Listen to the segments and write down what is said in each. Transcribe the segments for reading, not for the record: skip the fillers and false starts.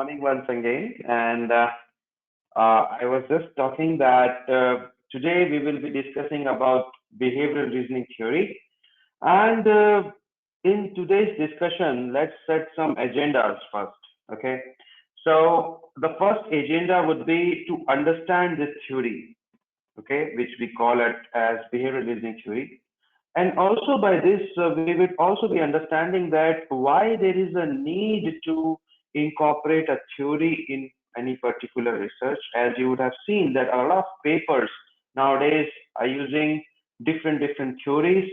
morning once again. I was just talking that today we will be discussing about behavioral reasoning theory. And in today's discussion, let's set some agendas first. Okay. So the first agenda would be to understand this theory, okay, which we call it as behavioral reasoning theory. And also by this, we would also be understanding that why there is a need to incorporate a theory in any particular research. As you would have seen that a lot of papers nowadays are using different theories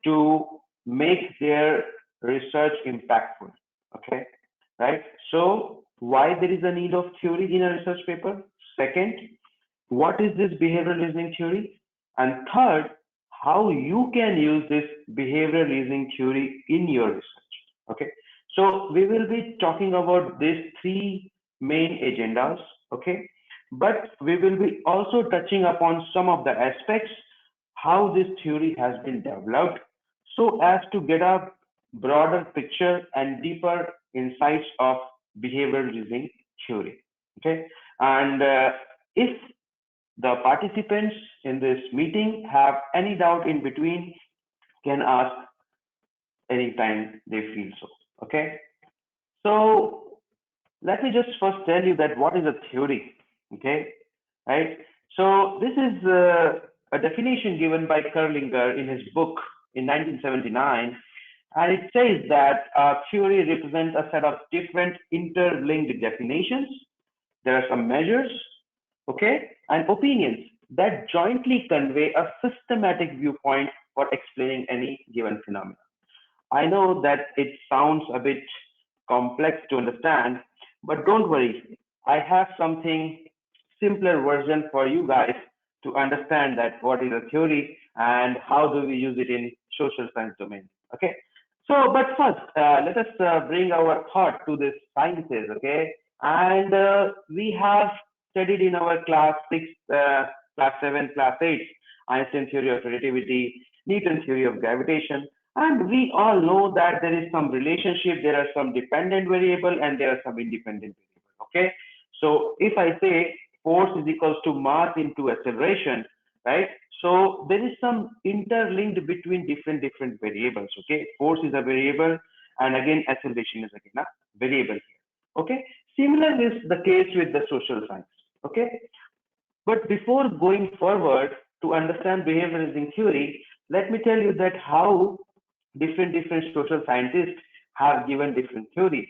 to make their research impactful. Okay, right? So why there is a need of theory in a research paper? Second, what is this behavioral reasoning theory? And third, how you can use this behavioral reasoning theory in your research. Okay, so we will be talking about these three main agendas. Okay, but we will be also touching upon some of the aspects how this theory has been developed so as to get a broader picture and deeper insights of behavioral reasoning theory. Okay, and if the participants in this meeting have any doubt in between, can ask anytime they feel so. Okay. So let me just first tell you that what is a theory. Okay. Right. So this is a definition given by Kurlinger in his book in 1979. And it says that a theory represents a set of different interlinked definitions. There are some measures, okay, and opinions that jointly convey a systematic viewpoint for explaining any given phenomenon. I know that it sounds a bit complex to understand, but don't worry. I have something simpler version for you guys to understand that what is a theory and how do we use it in social science domain. Okay. So, but first, let us bring our thought to this sciences. Okay. And we have studied in our class 6, class 7, class 8, Einstein theory of relativity, Newton theory of gravitation. And we all know that there is some relationship, there are some dependent variable and there are some independent variable. Okay. So if I say force is equals to mass into acceleration, right? So there is some interlinked between different variables. Okay. Force is a variable and again acceleration is again a variable here. Okay. Similar is the case with the social science. Okay. But before going forward to understand behavioral reasoning theory, let me tell you that how different social scientists have given different theories.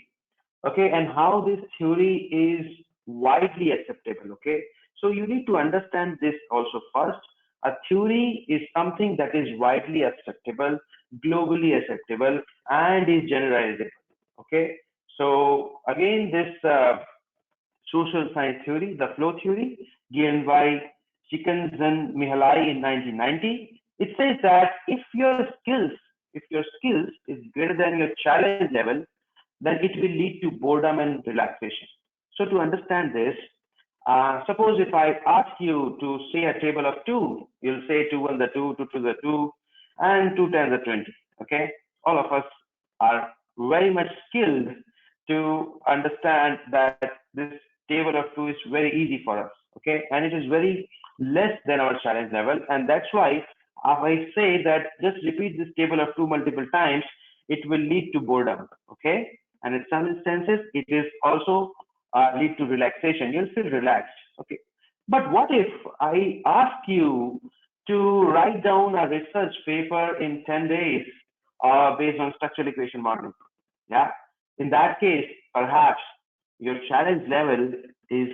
Okay, and how this theory is widely acceptable. Okay, so you need to understand this also first. A theory is something that is widely acceptable, globally acceptable, and is generalizable. Okay, so again, this social science theory, the flow theory, given by Chickens-Mihaly in 1990. It says that if your skills is greater than your challenge level, then it will lead to boredom and relaxation. So to understand this, suppose if I ask you to say a table of two, you'll say 2 1 the 2, 2 2 the 2, and 2 10 the 20. Okay, all of us are very much skilled to understand that this table of two is very easy for us. Okay, and it is very less than our challenge level, and that's why if I say that just repeat this table of two multiple times, it will lead to boredom. Okay, and in some instances, it is also lead to relaxation. You'll feel relaxed. Okay, but what if I ask you to write down a research paper in 10 days based on structural equation modeling? Yeah, in that case, perhaps your challenge level is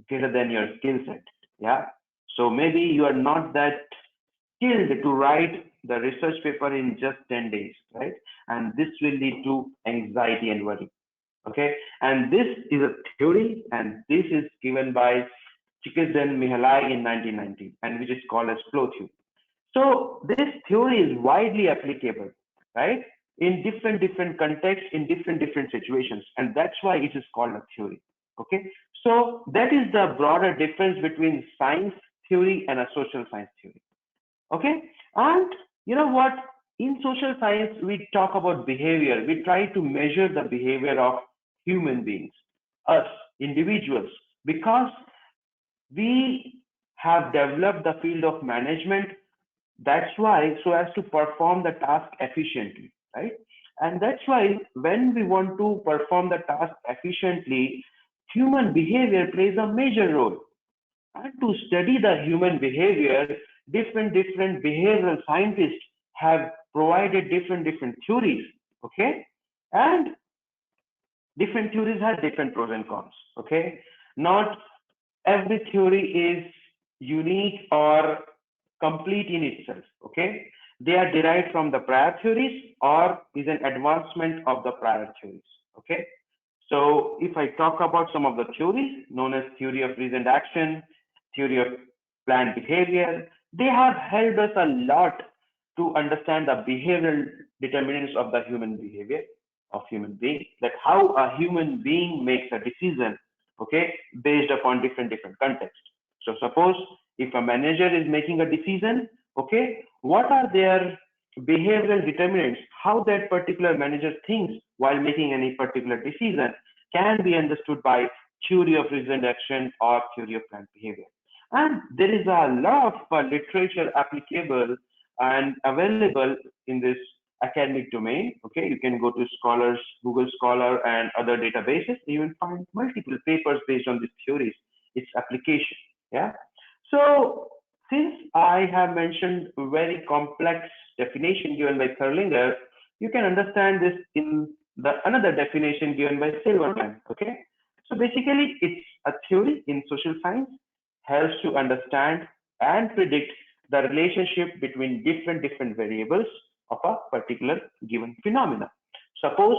greater than your skill set. Yeah, so maybe you are not that skilled to write the research paper in just 10 days, right? And this will lead to anxiety and worry. Okay, and this is a theory, and this is given by Chickens-Mihaly in 1990, and which is called as flow theory. So this theory is widely applicable, right? In different contexts, in different situations, and that's why it is called a theory. Okay, so that is the broader difference between science theory and a social science theory. Okay, and you know what? In social science, we talk about behavior. We try to measure the behavior of human beings. us individuals, because we have developed the field of management. That's why, so as to perform the task efficiently, right? And that's why when we want to perform the task efficiently, human behavior plays a major role. And to study the human behavior, different behavioral scientists have provided different theories. Okay, and different theories have different pros and cons. Okay, not every theory is unique or complete in itself. Okay, they are derived from the prior theories or is an advancement of the prior theories. Okay, so if I talk about some of the theories known as theory of reasoned action, theory of planned behavior, they have helped us a lot to understand the behavioral determinants of the human behavior of human being, that how a human being makes a decision, okay, based upon different contexts. So suppose if a manager is making a decision, okay, what are their behavioral determinants, how that particular manager thinks while making any particular decision can be understood by theory of reasoned action or theory of planned behavior. And there is a lot of literature applicable and available in this academic domain. Okay, you can go to scholars, Google Scholar, and other databases. You will find multiple papers based on these theories, its application. Yeah. So since I have mentioned very complex definition given by Thurlinger, you can understand this in the another definition given by Silverman. Okay. So basically, it's a theory in social science, helps to understand and predict the relationship between different variables of a particular given phenomena. Suppose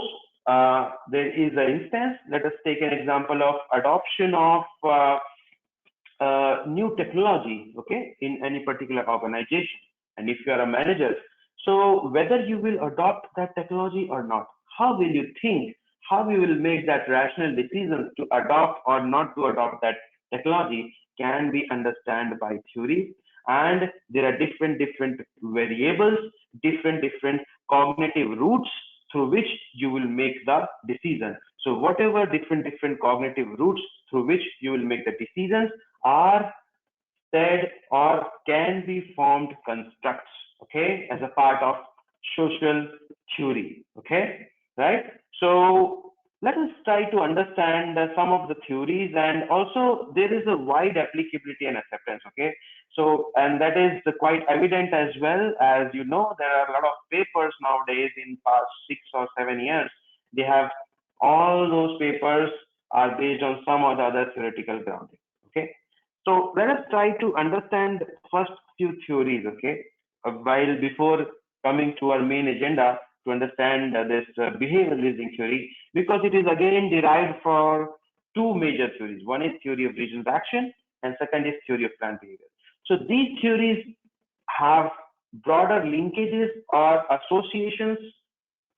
there is an instance. Let us take an example of adoption of new technology, okay, in any particular organization. And if you are a manager, so whether you will adopt that technology or not, how will you think, how you will make that rational decision to adopt or not to adopt that technology can be understood by theory. And there are different variables, different cognitive routes through which you will make the decision. So whatever different cognitive routes through which you will make the decisions are said or can be formed constructs, okay, as a part of social theory, okay, right? So let us try to understand some of the theories, and also there is a wide applicability and acceptance, okay? So, and that is quite evident as well. As you know, there are a lot of papers nowadays in past 6 or 7 years. They have all those papers are based on some or the other theoretical grounding, okay? So let us try to understand first few theories, okay? While before coming to our main agenda to understand this behavioral reasoning theory, because it is again derived from two major theories. One is theory of reasoned action, and second is theory of planned behavior. So these theories have broader linkages or associations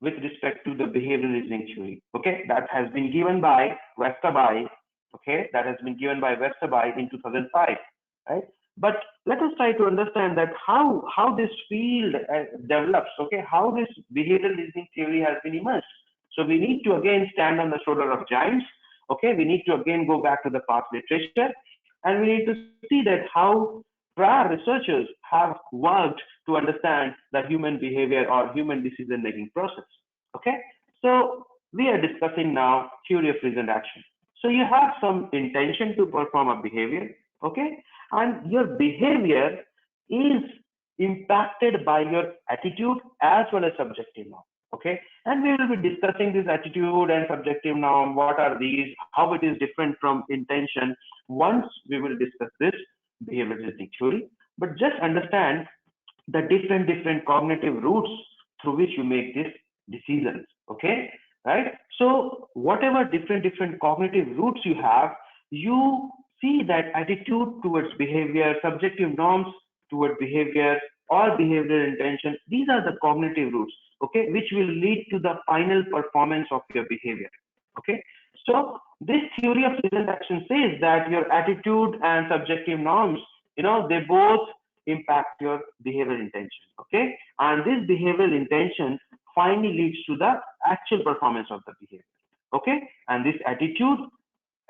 with respect to the behavioral reasoning theory. Okay, that has been given by Westerby. Okay, that has been given by Westerby in 2005, right? But let us try to understand that how this field develops. Okay, how this behavioral reasoning theory has been emerged. So we need to again stand on the shoulder of giants. Okay, we need to again go back to the past literature, and we need to see that how prior researchers have worked to understand the human behavior or human decision making process. Okay, so we are discussing now theory of reasoned action. So you have some intention to perform a behavior, okay, and your behavior is impacted by your attitude as well as subjective norm, okay, and we will be discussing this attitude and subjective norm, what are these, how it is different from intention once we will discuss this behavioristic theory. But just understand the different cognitive routes through which you make these decisions, okay, right? So whatever different cognitive routes you have, you see that attitude towards behavior, subjective norms toward behavior, or behavioral intention, these are the cognitive routes, okay, which will lead to the final performance of your behavior, okay. So this theory of reasoned action says that your attitude and subjective norms, they both impact your behavioral intention, okay, and this behavioral intention finally leads to the actual performance of the behavior, okay, and this attitude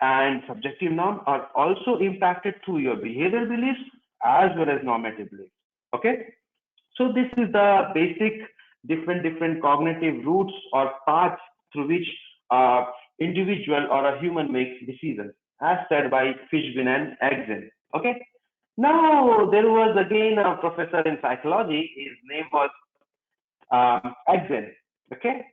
and subjective norms are also impacted through your behavioral beliefs as well as normative beliefs. Okay, so this is the basic different cognitive routes or paths through which a individual or a human makes decisions, as said by Fishbin and Exen. Okay. Now there was again a professor in psychology. His name was Exen. Okay.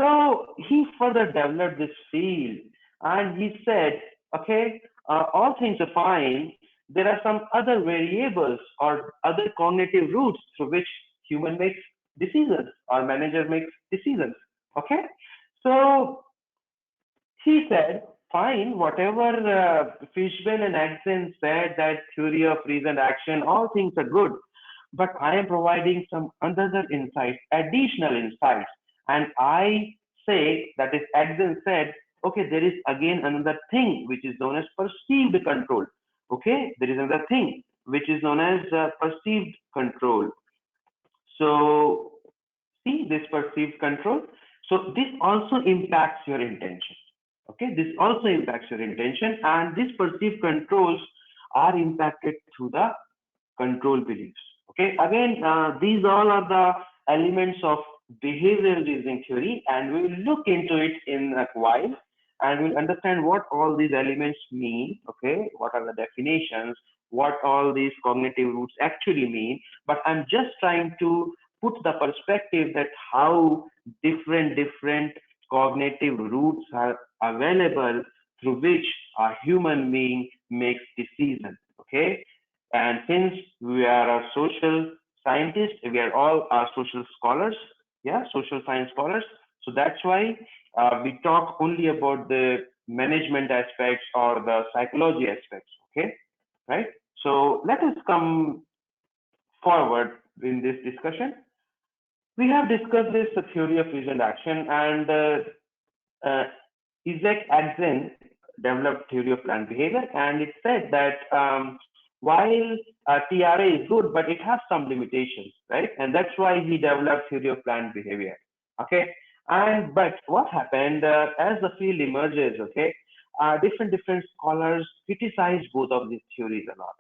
So he further developed this field, and he said, okay, all things are fine. There are some other variables or other cognitive routes through which human makes decisions or manager makes decisions. Okay. So he said, fine, whatever Fishbane and Axon said, that theory of reasoned action, all things are good, but I am providing some other insights, additional insights. And I say, that is, Axon said, okay, there is again another thing which is known as perceived control. Okay, there is another thing which is known as perceived control. So, see this perceived control. So, this also impacts your intention. Okay, this also impacts your intention, and these perceived controls are impacted through the control beliefs. Okay, again, these all are the elements of behavioral reasoning theory, and we will look into it in a while, and we'll understand what all these elements mean. Okay, what are the definitions, what all these cognitive roots actually mean. But I'm just trying to put the perspective that how different cognitive roots are available through which a human being makes decisions. Okay, and since we are a social scientists, we are all social scholars, yeah, social science scholars. So that's why we talk only about the management aspects or the psychology aspects. Okay, right? So let us come forward in this discussion. We have discussed this theory of reasoned action, and uh, Isaac Axen developed theory of planned behavior, and it said that while TRA is good, but it has some limitations, right? And that's why he developed theory of planned behavior. Okay, and but what happened as the field emerges? Okay, different scholars criticize both of these theories a lot.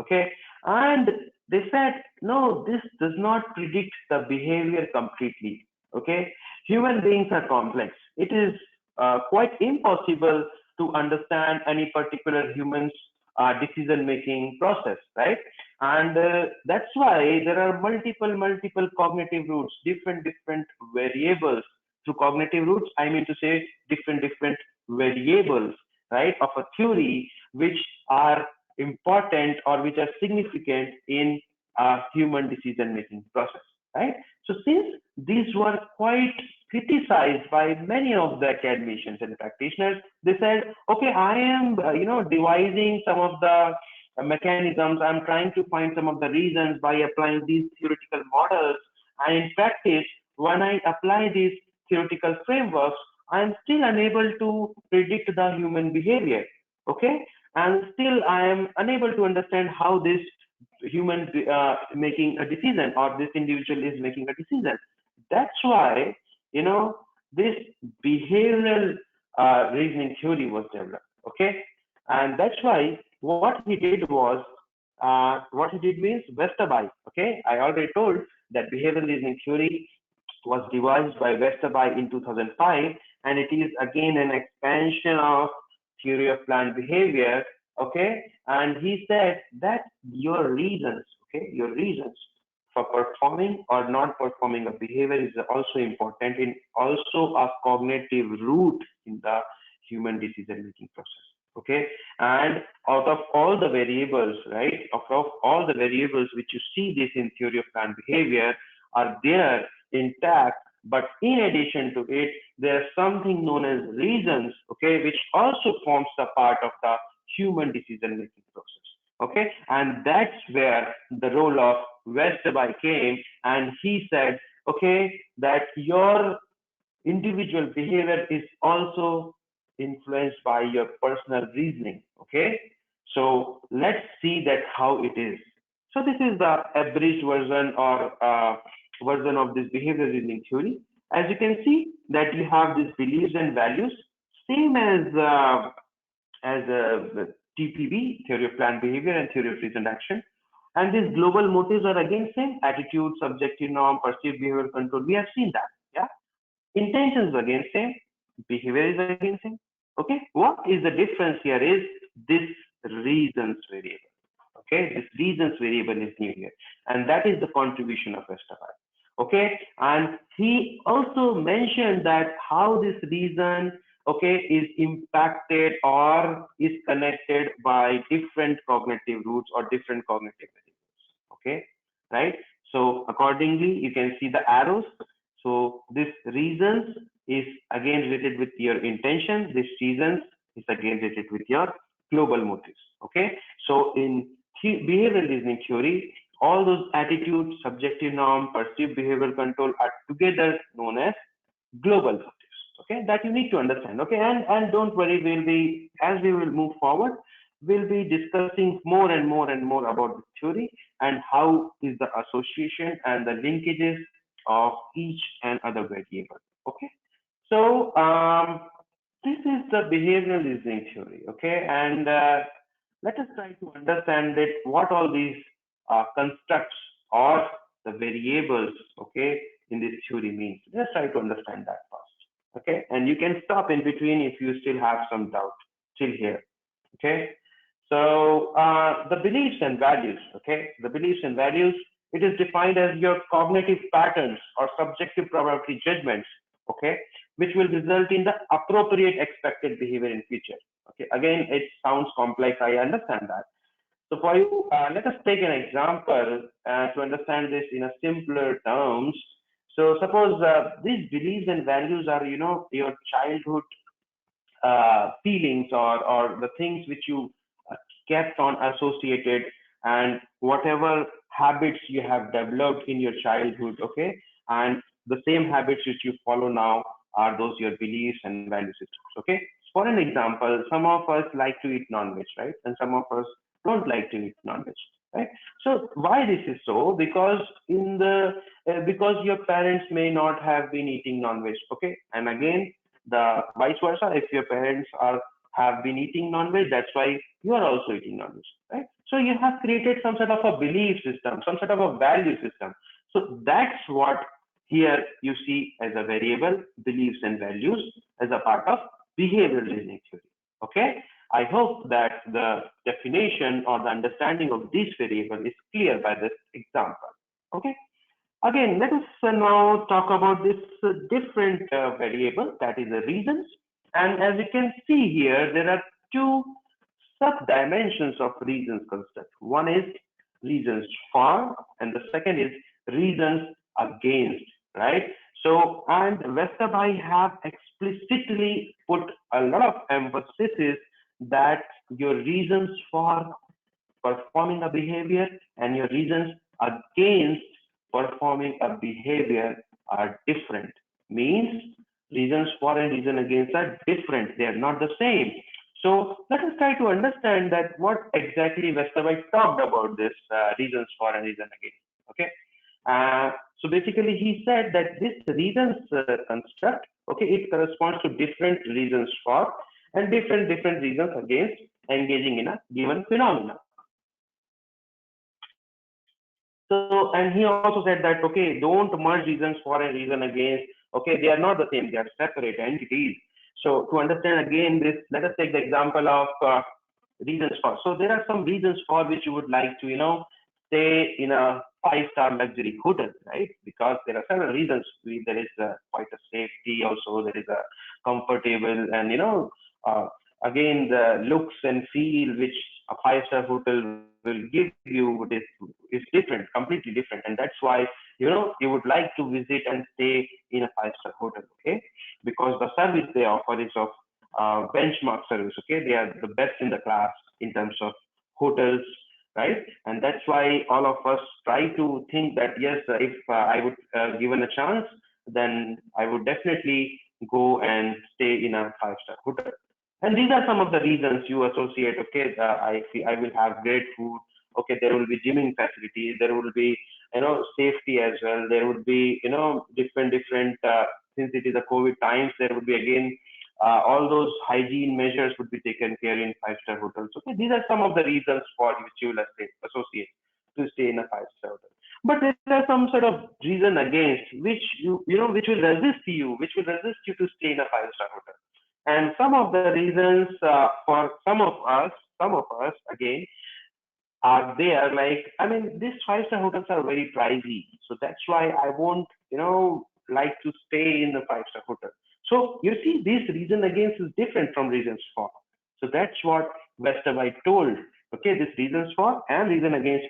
Okay, and they said no, this does not predict the behavior completely. Okay, human beings are complex. It is quite impossible to understand any particular human's decision making process, right? And that's why there are multiple cognitive roots, different variables. Through cognitive roots, I mean to say different variables, right, of a theory which are important or which are significant in a human decision making process, right? So since these were quite criticized by many of the academicians and practitioners, they said, okay, I am, devising some of the mechanisms. I'm trying to find some of the reasons by applying these theoretical models. And in practice, when I apply these theoretical frameworks, I'm still unable to predict the human behavior. Okay, and still I am unable to understand how this human making a decision or this individual is making a decision. That's why, this behavioral reasoning theory was developed. Okay, and that's why what he did was, what he did means Westerby. Okay, I already told that behavioral reasoning theory was devised by Westerby in 2005, and it is again an expansion of theory of planned behavior. Okay, and he said that your reasons, okay, your reasons for performing or not performing a behavior is also important in also a cognitive root in the human decision making process. Okay, and out of all the variables, right, out of all the variables which you see this in theory of planned behavior are there intact, but in addition to it, there's something known as reasons, okay, which also forms the part of the human decision making process. Okay, and that's where the role of Westerby came, and he said, okay, that your individual behavior is also influenced by your personal reasoning. Okay, so let's see that how it is. So this is the abridged version or version of this behavioral reasoning theory. As you can see that you have these beliefs and values, same as as TPB, theory of planned behavior, and theory of reasoned action. And these global motives are again same: attitude, subjective norm, perceived behavior control. We have seen that. Yeah. Intentions again same, behavior is again same. Okay. What is the difference here is this reasons variable. Okay, this reasons variable is new here, and that is the contribution of Westergaard. Okay, and he also mentioned that how this reason, okay, is impacted or is connected by different cognitive roots or different cognitive variables. Okay, right? So accordingly, you can see the arrows. So this reasons is again related with your intention. This reasons is again related with your global motives. Okay, so in behavioral reasoning theory, all those attitudes, subjective norm, perceived behavioral control are together known as global motives. Okay, that you need to understand. Okay, and don't worry, we'll be, as we will move forward, we'll be discussing more and more and more about the theory and how is the association and the linkages of each and other variable. Okay, so this is the behavioral reasoning theory. Okay, and let us try to understand that what all these constructs or the variables, okay, in this theory means. Let's try to understand that first. Okay, and you can stop in between if you still have some doubt till here. Okay, so the beliefs and values. Okay, the beliefs and values. It is defined as your cognitive patterns or subjective probability judgments. Okay, which will result in the appropriate expected behavior in future. Okay, again, it sounds complex. I understand that. So for you, let us take an example to understand this in a simpler terms. So suppose these beliefs and values are, your childhood feelings or the things which you kept on associated and whatever habits you have developed in your childhood, okay, and the same habits which you follow now are those your beliefs and value systems. Okay, for an example, some of us like to eat non-veg, right, and some of us don't like to eat non-veg, right? So why this is so? Because in the because your parents may not have been eating non-veg, okay, and again the vice versa, if your parents are have been eating non-veg, that's why you are also eating non-veg, right? So you have created some sort of a belief system, some sort of a value system. So that's what here you see as a variable, beliefs and values as a part of behavioral reasoning theory. Okay, I hope that the definition or the understanding of this variable is clear by this example. Okay. Again, let us now talk about this different variable, that is the reasons. And as you can see here, there are two sub-dimensions of reasons construct. One is reasons for, and the second is reasons against, right? So, and Westerby have explicitly put a lot of emphasis that your reasons for performing a behavior and your reasons against performing a behavior are different. Means reasons for and reason against are different. They are not the same. So let us try to understand that what exactly Westerby talked about this reasons for and reason against. Okay. So basically, he said that this reasons construct, okay, it corresponds to different reasons for and different reasons against engaging in a given phenomena. So, and he also said that, okay, don't merge reasons for and reason against. Okay, they are not the same, they are separate entities. So to understand again this, let us take the example of reasons for. So there are some reasons for which you would like to, stay in a five-star luxury hotel, right? Because there are several reasons. There is quite a safety also, there is a comfortable and, again, the looks and feel which a five-star hotel will give you is different, completely different. And that's why, you would like to visit and stay in a five-star hotel, okay? Because the service they offer is of benchmark service, okay? They are the best in the class in terms of hotels, right? And that's why all of us try to think that, yes, if I would given a chance, then I would definitely go and stay in a five-star hotel. And these are some of the reasons you associate, okay, I will have great food, okay, there will be gymming facilities, there will be, safety as well, there would be, different, since it is a COVID times, there would be again all those hygiene measures would be taken care in five-star hotels. Okay, these are some of the reasons for which you will associate to stay in a five-star hotel. But there are some sort of reason against which which will resist you, to stay in a five-star hotel. And some of the reasons for some of us again are there. Like, I mean, these five-star hotels are very pricey, so that's why I won't, like to stay in the five-star hotel. So you see, this reason against is different from reasons for. So that's what Westerwhite told. Okay, this reasons for and reason against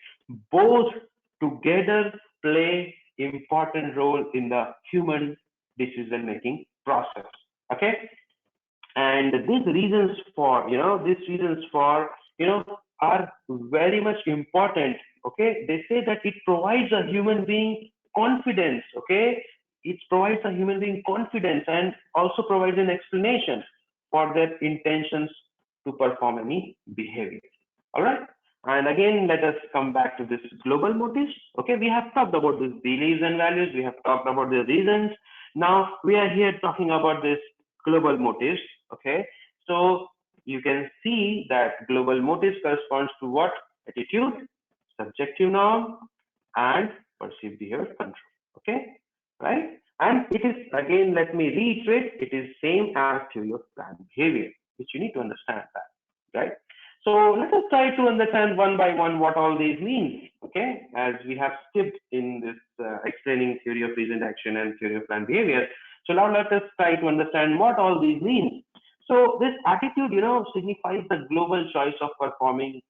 both together play important role in the human decision making process. Okay, and these reasons for are very much important. Okay, they say that it provides a human being confidence. Okay, it provides a human being confidence and also provides an explanation for their intentions to perform any behavior. All right, and again, let us come back to this global motives. Okay, we have talked about these beliefs and values, we have talked about the reasons. Now we are here talking about this global motives. Okay, so you can see that global motives corresponds to what? Attitude, subjective norm, and perceived behavior control. Okay, right? And it is, again, let me reiterate, it is same as theory of planned behavior, which you need to understand that, right? So let us try to understand one by one what all these means. Okay, as we have skipped in this explaining theory of reasoned action and theory of planned behavior. So now let us try to understand what all these mean. So this attitude, signifies the global choice of performing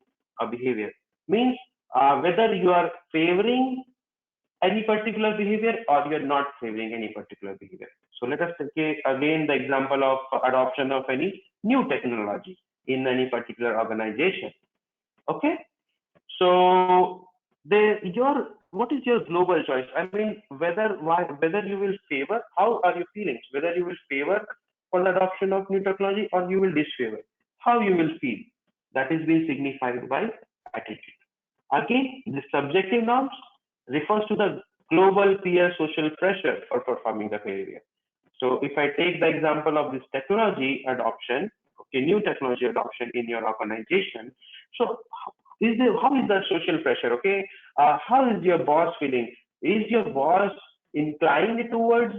a behavior. Means whether you are favoring any particular behavior or you're not favoring any particular behavior. So let us take again the example of adoption of any new technology in any particular organization. Okay, so what is your global choice? I mean, whether you will favor, how are you feeling? Whether you will favor for the adoption of new technology or you will disfavor, how you will feel. That is being signified by attitude. Again, the subjective norms refers to the global peer social pressure for performing the behavior. So if I take the example of this technology adoption, okay, new technology adoption in your organization, so how is the social pressure? Okay, how is your boss feeling? Is your boss inclined towards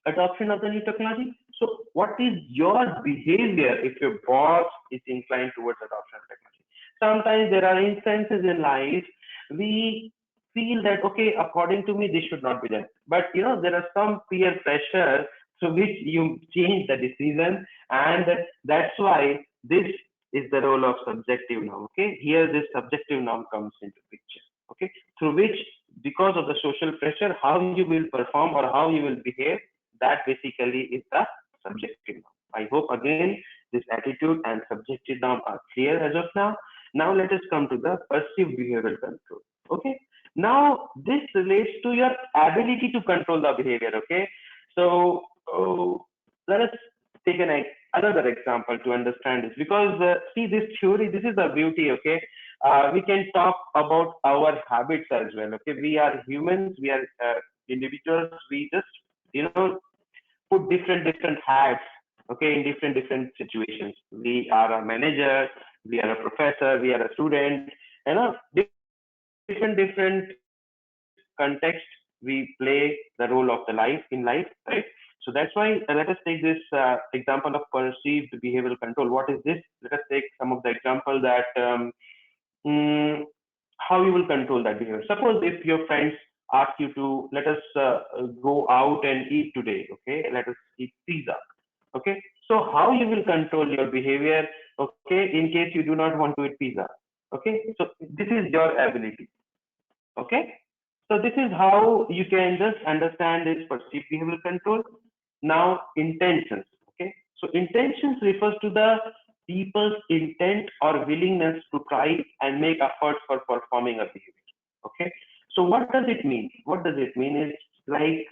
adoption of the new technology? So what is your behavior if your boss is inclined towards adoption of technology? Sometimes there are instances in life we feel that, okay, according to me, this should not be done. But there are some peer pressure through which you change the decision, and that's why this is the role of subjective norm. Okay, here this subjective norm comes into picture. Okay, through which, because of the social pressure, how you will perform or how you will behave, that basically is the subjective norm. I hope again this attitude and subjective norm are clear as of now. Now let us come to the perceived behavioral control. Okay. Now this relates to your ability to control the behavior. Okay. So let us take another example to understand this, because see, this theory, this is the beauty. Okay. We can talk about our habits as well. Okay. We are humans. We are individuals. We just put different hats. Okay, in different situations. We are a manager, we are a professor, we are a student, different context we play the role of the life in life, right? So that's why let us take this example of perceived behavioral control. What is this? Let us take some of the example that mm, how you will control that behavior. Suppose if your friends ask you to, let us go out and eat today. Okay, let us eat pizza. Okay, so how you will control your behavior, okay, in case you do not want to eat pizza. Okay, so this is your ability. Okay, so this is how you can just understand this perceived behavioral control. Now intentions. Okay, so intentions refers to the people's intent or willingness to try and make efforts for performing a behavior. Okay, so what does it mean? What does it mean is like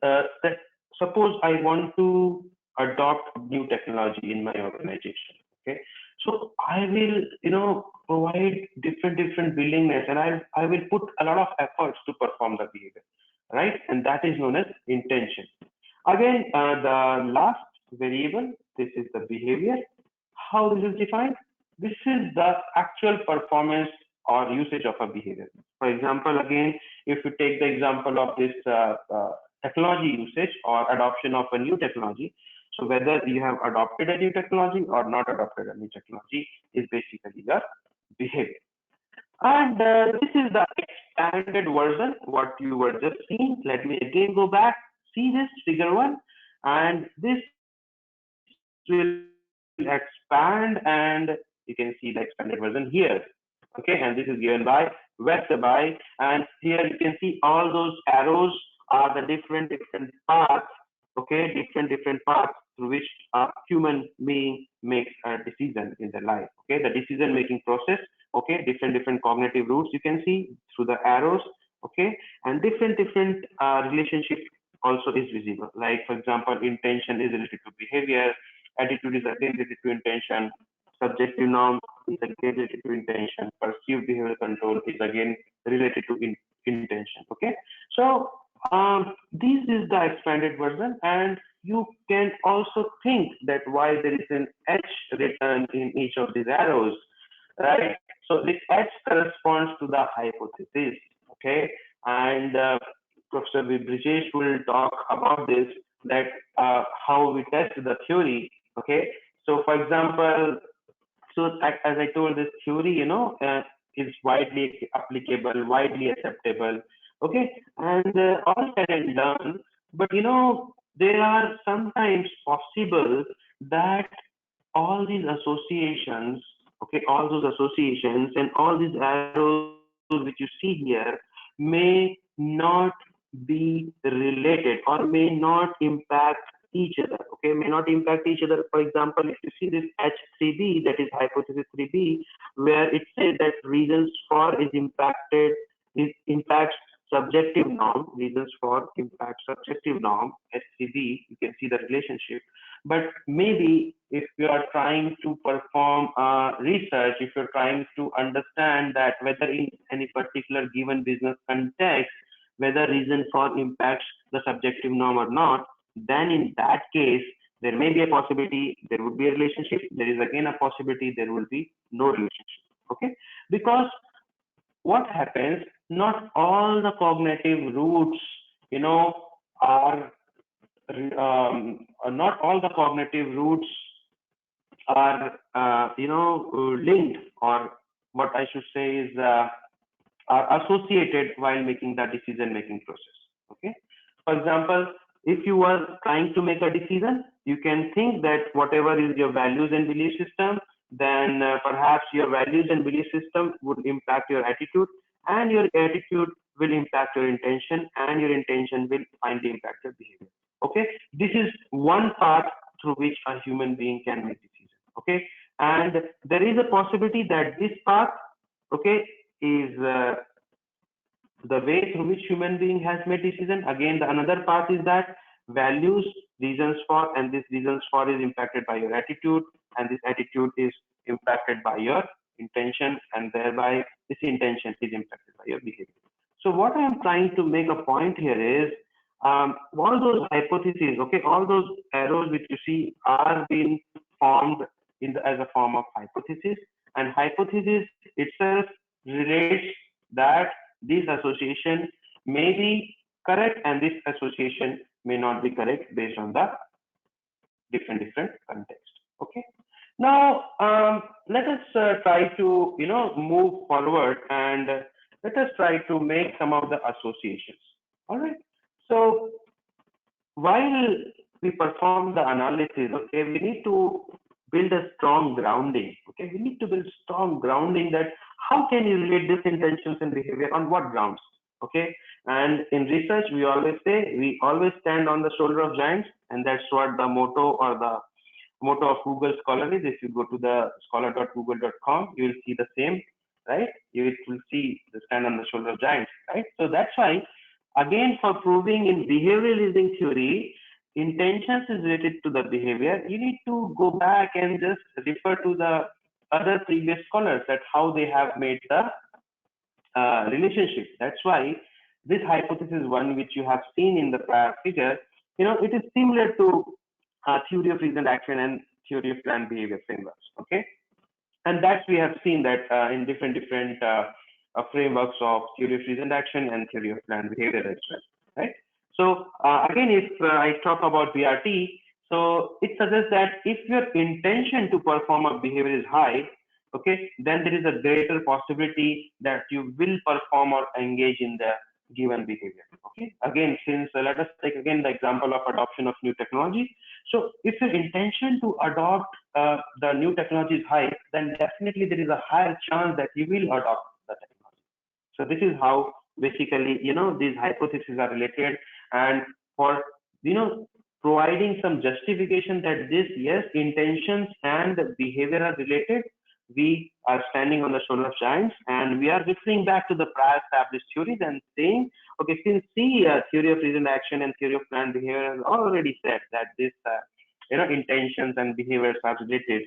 that suppose I want to adopt new technology in my organization. Okay, so I will provide different willingness, and I will put a lot of efforts to perform the behavior, right? And that is known as intention. Again, the last variable, this is the behavior. How this is defined? This is the actual performance or usage of a behavior. For example, again, if you take the example of this technology usage or adoption of a new technology, so whether you have adopted a new technology or not adopted a new technology is basically your behavior. And this is the expanded version, what you were just seeing. Let me again go back, see this figure one, and this will expand, and you can see the expanded version here. Okay, and this is given by West by, and here you can see all those arrows are the different paths. Okay, different paths through which a human being makes a decision in their life. Okay, the decision making process. Okay, different cognitive routes you can see through the arrows. Okay, and different relationship also is visible. Like for example, intention is related to behavior, attitude is again related to intention, subjective norm is again related to intention, perceived behavioral control is again related to intention. Okay, so this is the expanded version, and you can also think that why there is an H written in each of these arrows, right? So this H corresponds to the hypothesis, okay? And Professor Brijesh will talk about this, that how we test the theory, okay? So for example, so as I told, this theory, is widely applicable, widely acceptable, okay? And all said and done, but there are sometimes possible that all these associations, okay, all those associations and all these arrows which you see here may not be related or may not impact each other, okay, may not impact each other. For example, if you see this H3B, that is hypothesis 3B, where it says that reasons for is impacted, is impacts subjective norm, reasons for impact subjective norm, H3B, you can see the relationship. But maybe if you are trying to perform research, if you're trying to understand that whether in any particular given business context, whether reason for impacts the subjective norm or not, then in that case, there may be a possibility there would be a relationship. There is again a possibility there will be no relationship. Okay, because what happens? Not all the cognitive roots, are not all the cognitive roots are linked, or what I should say is are associated while making the decision making process. Okay, for example, if you are trying to make a decision, you can think that whatever is your values and belief system, then perhaps your values and belief system would impact your attitude, and your attitude will impact your intention, and your intention will finally impact your behavior. Okay, this is one path through which a human being can make decisions. Okay, and there is a possibility that this path, okay, is the way through which human being has made decision. Again, the another path is that values, reasons for, and this reasons for is impacted by your attitude, and this attitude is impacted by your intention, and thereby this intention is impacted by your behavior. So what I am trying to make a point here is all those hypotheses, okay, all those arrows which you see are being formed as a form of hypothesis, and hypothesis itself relates that this association may be correct and this association may not be correct based on the different context. Okay, now let us try to move forward, and let us try to make some of the associations. All right, so while we perform the analysis, okay, we need to build a strong grounding. Okay, we need to build strong grounding, that how can you relate these intentions and behavior, on what grounds? Okay, and in research we always say we always stand on the shoulder of giants, and that's what the motto or the motto of Google Scholar is. If you go to the scholar.google.com, you will see the same, right? You will see the stand on the shoulder of giants, right? So that's why, again, for proving in behavioral reasoning theory, intentions is related to the behavior, you need to go back and just refer to the other previous scholars, that how they have made the relationship. That's why this hypothesis one, which you have seen in the prior figure, it is similar to theory of reasoned action and theory of planned behavior frameworks. Okay, and that we have seen that in different frameworks of theory of reasoned action and theory of planned behavior as well, right? So again, if I talk about BRT, so it suggests that if your intention to perform a behavior is high, okay, then there is a greater possibility that you will perform or engage in the given behavior. Okay, again, since let us take again the example of adoption of new technology. So if your intention to adopt the new technology is high, then definitely there is a higher chance that you will adopt the technology. So this is how basically, these hypotheses are related, and for, providing some justification that this, yes, intentions and behavior are related, we are standing on the shoulder of giants, and we are referring back to the prior established theories and saying, okay, since theory of reasoned action and theory of planned behavior has already said that this, intentions and behaviors are related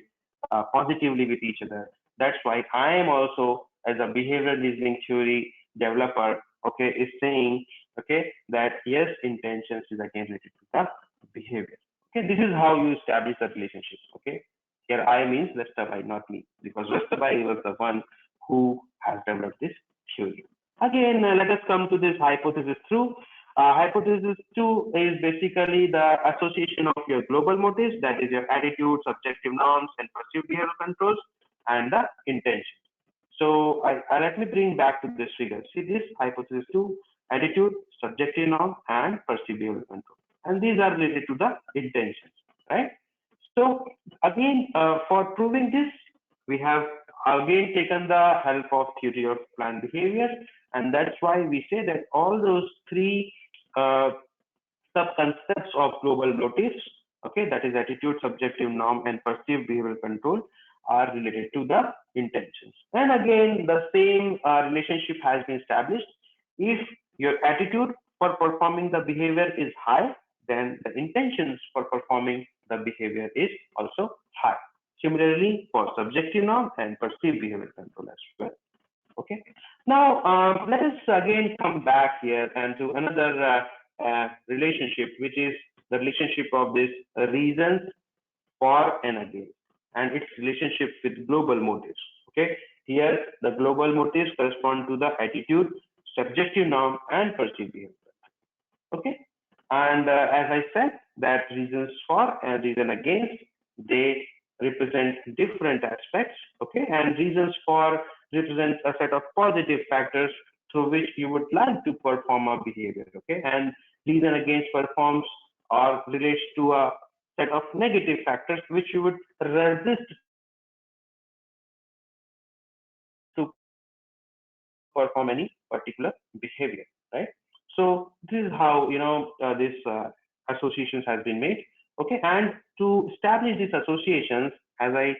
positively with each other. That's why I am also, as a behavioral reasoning theory developer, okay, is saying, okay, that yes, intentions is again related to the behavior. Okay, this is how you establish the relationship. Okay, here I means Westerby, not me, because Westerby was the one who has developed this theory. Again, let us come to this hypothesis through. Hypothesis 2 is basically the association of your global motives, that is your attitude, subjective norms, and perceived behavioral controls, and the intention. So let me bring back to this figure. See this hypothesis 2, attitude, subjective norm, and perceived behavioral control. And these are related to the intentions, right? So again, for proving this, we have again taken the help of theory of planned behavior, and that's why we say that all those three sub-concepts of global motives, okay, that is attitude, subjective norm, and perceived behavioral control, are related to the intentions. And again, the same relationship has been established. If your attitude for performing the behavior is high, then the intentions for performing the behavior is also high. Similarly, for subjective norm and perceived behavioral control as well. Okay. Now, let us again come back here and to another relationship, which is the relationship of this reasons for and against, and its relationship with global motives. Okay. Here, the global motives correspond to the attitude, subjective norm, and perceived behavior. Okay. And as I said, that reasons for and reason against, they represent different aspects. Okay. And reasons for represents a set of positive factors through which you would like to perform a behavior. Okay. And reason against performs or relates to a set of negative factors which you would resist to perform any particular behavior, right? So this is how this associations has been made. Okay, and to establish these associations, as I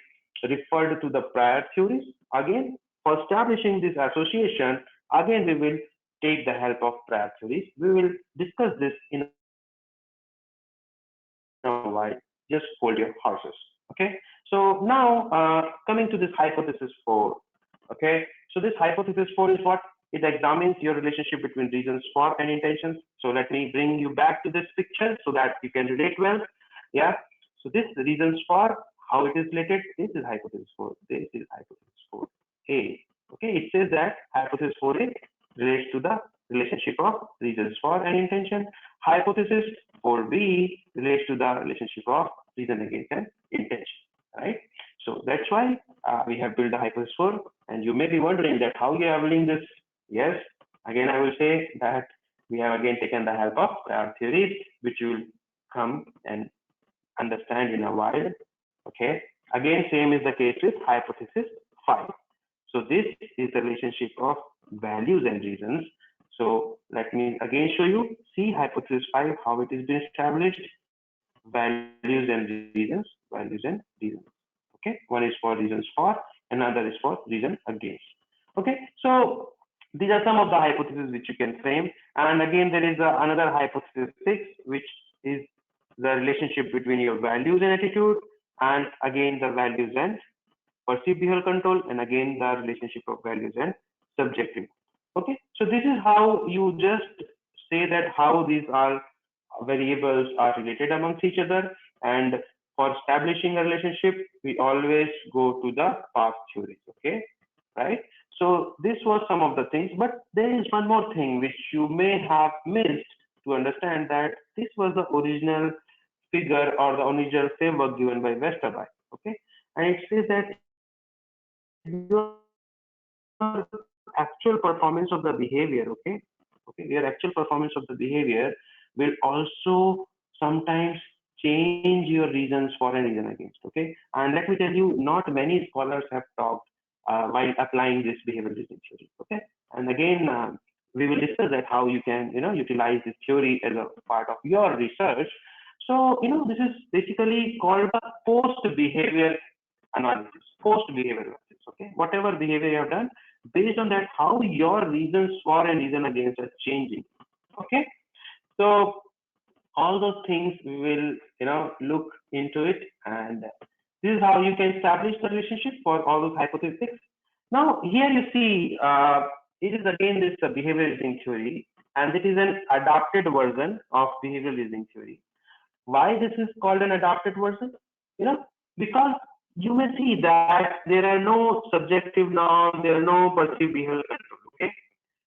referred to the prior theories, again for establishing this association, again we will take the help of prior theories. We will discuss this in a while. Just hold your horses. Okay, so now coming to this hypothesis 4. Okay, so this hypothesis 4 is what? It examines your relationship between reasons for and intentions. So let me bring you back to this picture so that you can relate well. Yeah, so this reasons for, how it is related. This is hypothesis 4. This is hypothesis 4a. Okay, it says that hypothesis 4a relates to the relationship of reasons for and intention. Hypothesis 4b relates to the relationship of reason against and intention, right? So that's why we have built the hypothesis 4, and you may be wondering that how you are building this. Yes, again I will say that we have again taken the help of prior theories, which you will come and understand in a while. Okay, again same is the case with hypothesis 5. So this is the relationship of values and reasons. So let me again show you. See hypothesis 5, how it is being established. Values and reasons, values and reasons. Okay, one is for reasons for, another is for reason against. Okay, so these are some of the hypotheses which you can frame. And again, there is another hypothesis 6, which is the relationship between your values and attitude, and again the values and perceived behavioral control, and again the relationship of values and subjective. Okay, so this is how you just say that how these are variables are related amongst each other, and for establishing a relationship, we always go to the past theories. Okay, right? So this was some of the things, but there is one more thing which you may have missed to understand, that this was the original figure or the original framework given by Westerby. Okay, and it says that your actual performance of the behavior, your actual performance of the behavior will also sometimes change your reasons for and reason against. Okay, and let me tell you, not many scholars have talked while applying this behavioral reasoning theory. Okay, and again, we will discuss that how you can, utilize this theory as a part of your research. So, this is basically called the post-behavior analysis. Post-behavior analysis. Okay, whatever behavior you have done, based on that, how your reasons for and reason against are changing. Okay, so all those things we will, look into it, and this is how you can establish the relationship for all those hypotheses. Now, here you see, it is again this behavioral reasoning theory, and it is an adapted version of behavioral reasoning theory. Why this is called an adapted version? Because you may see that there are no subjective norms, there are no perceived behavioral control. Okay,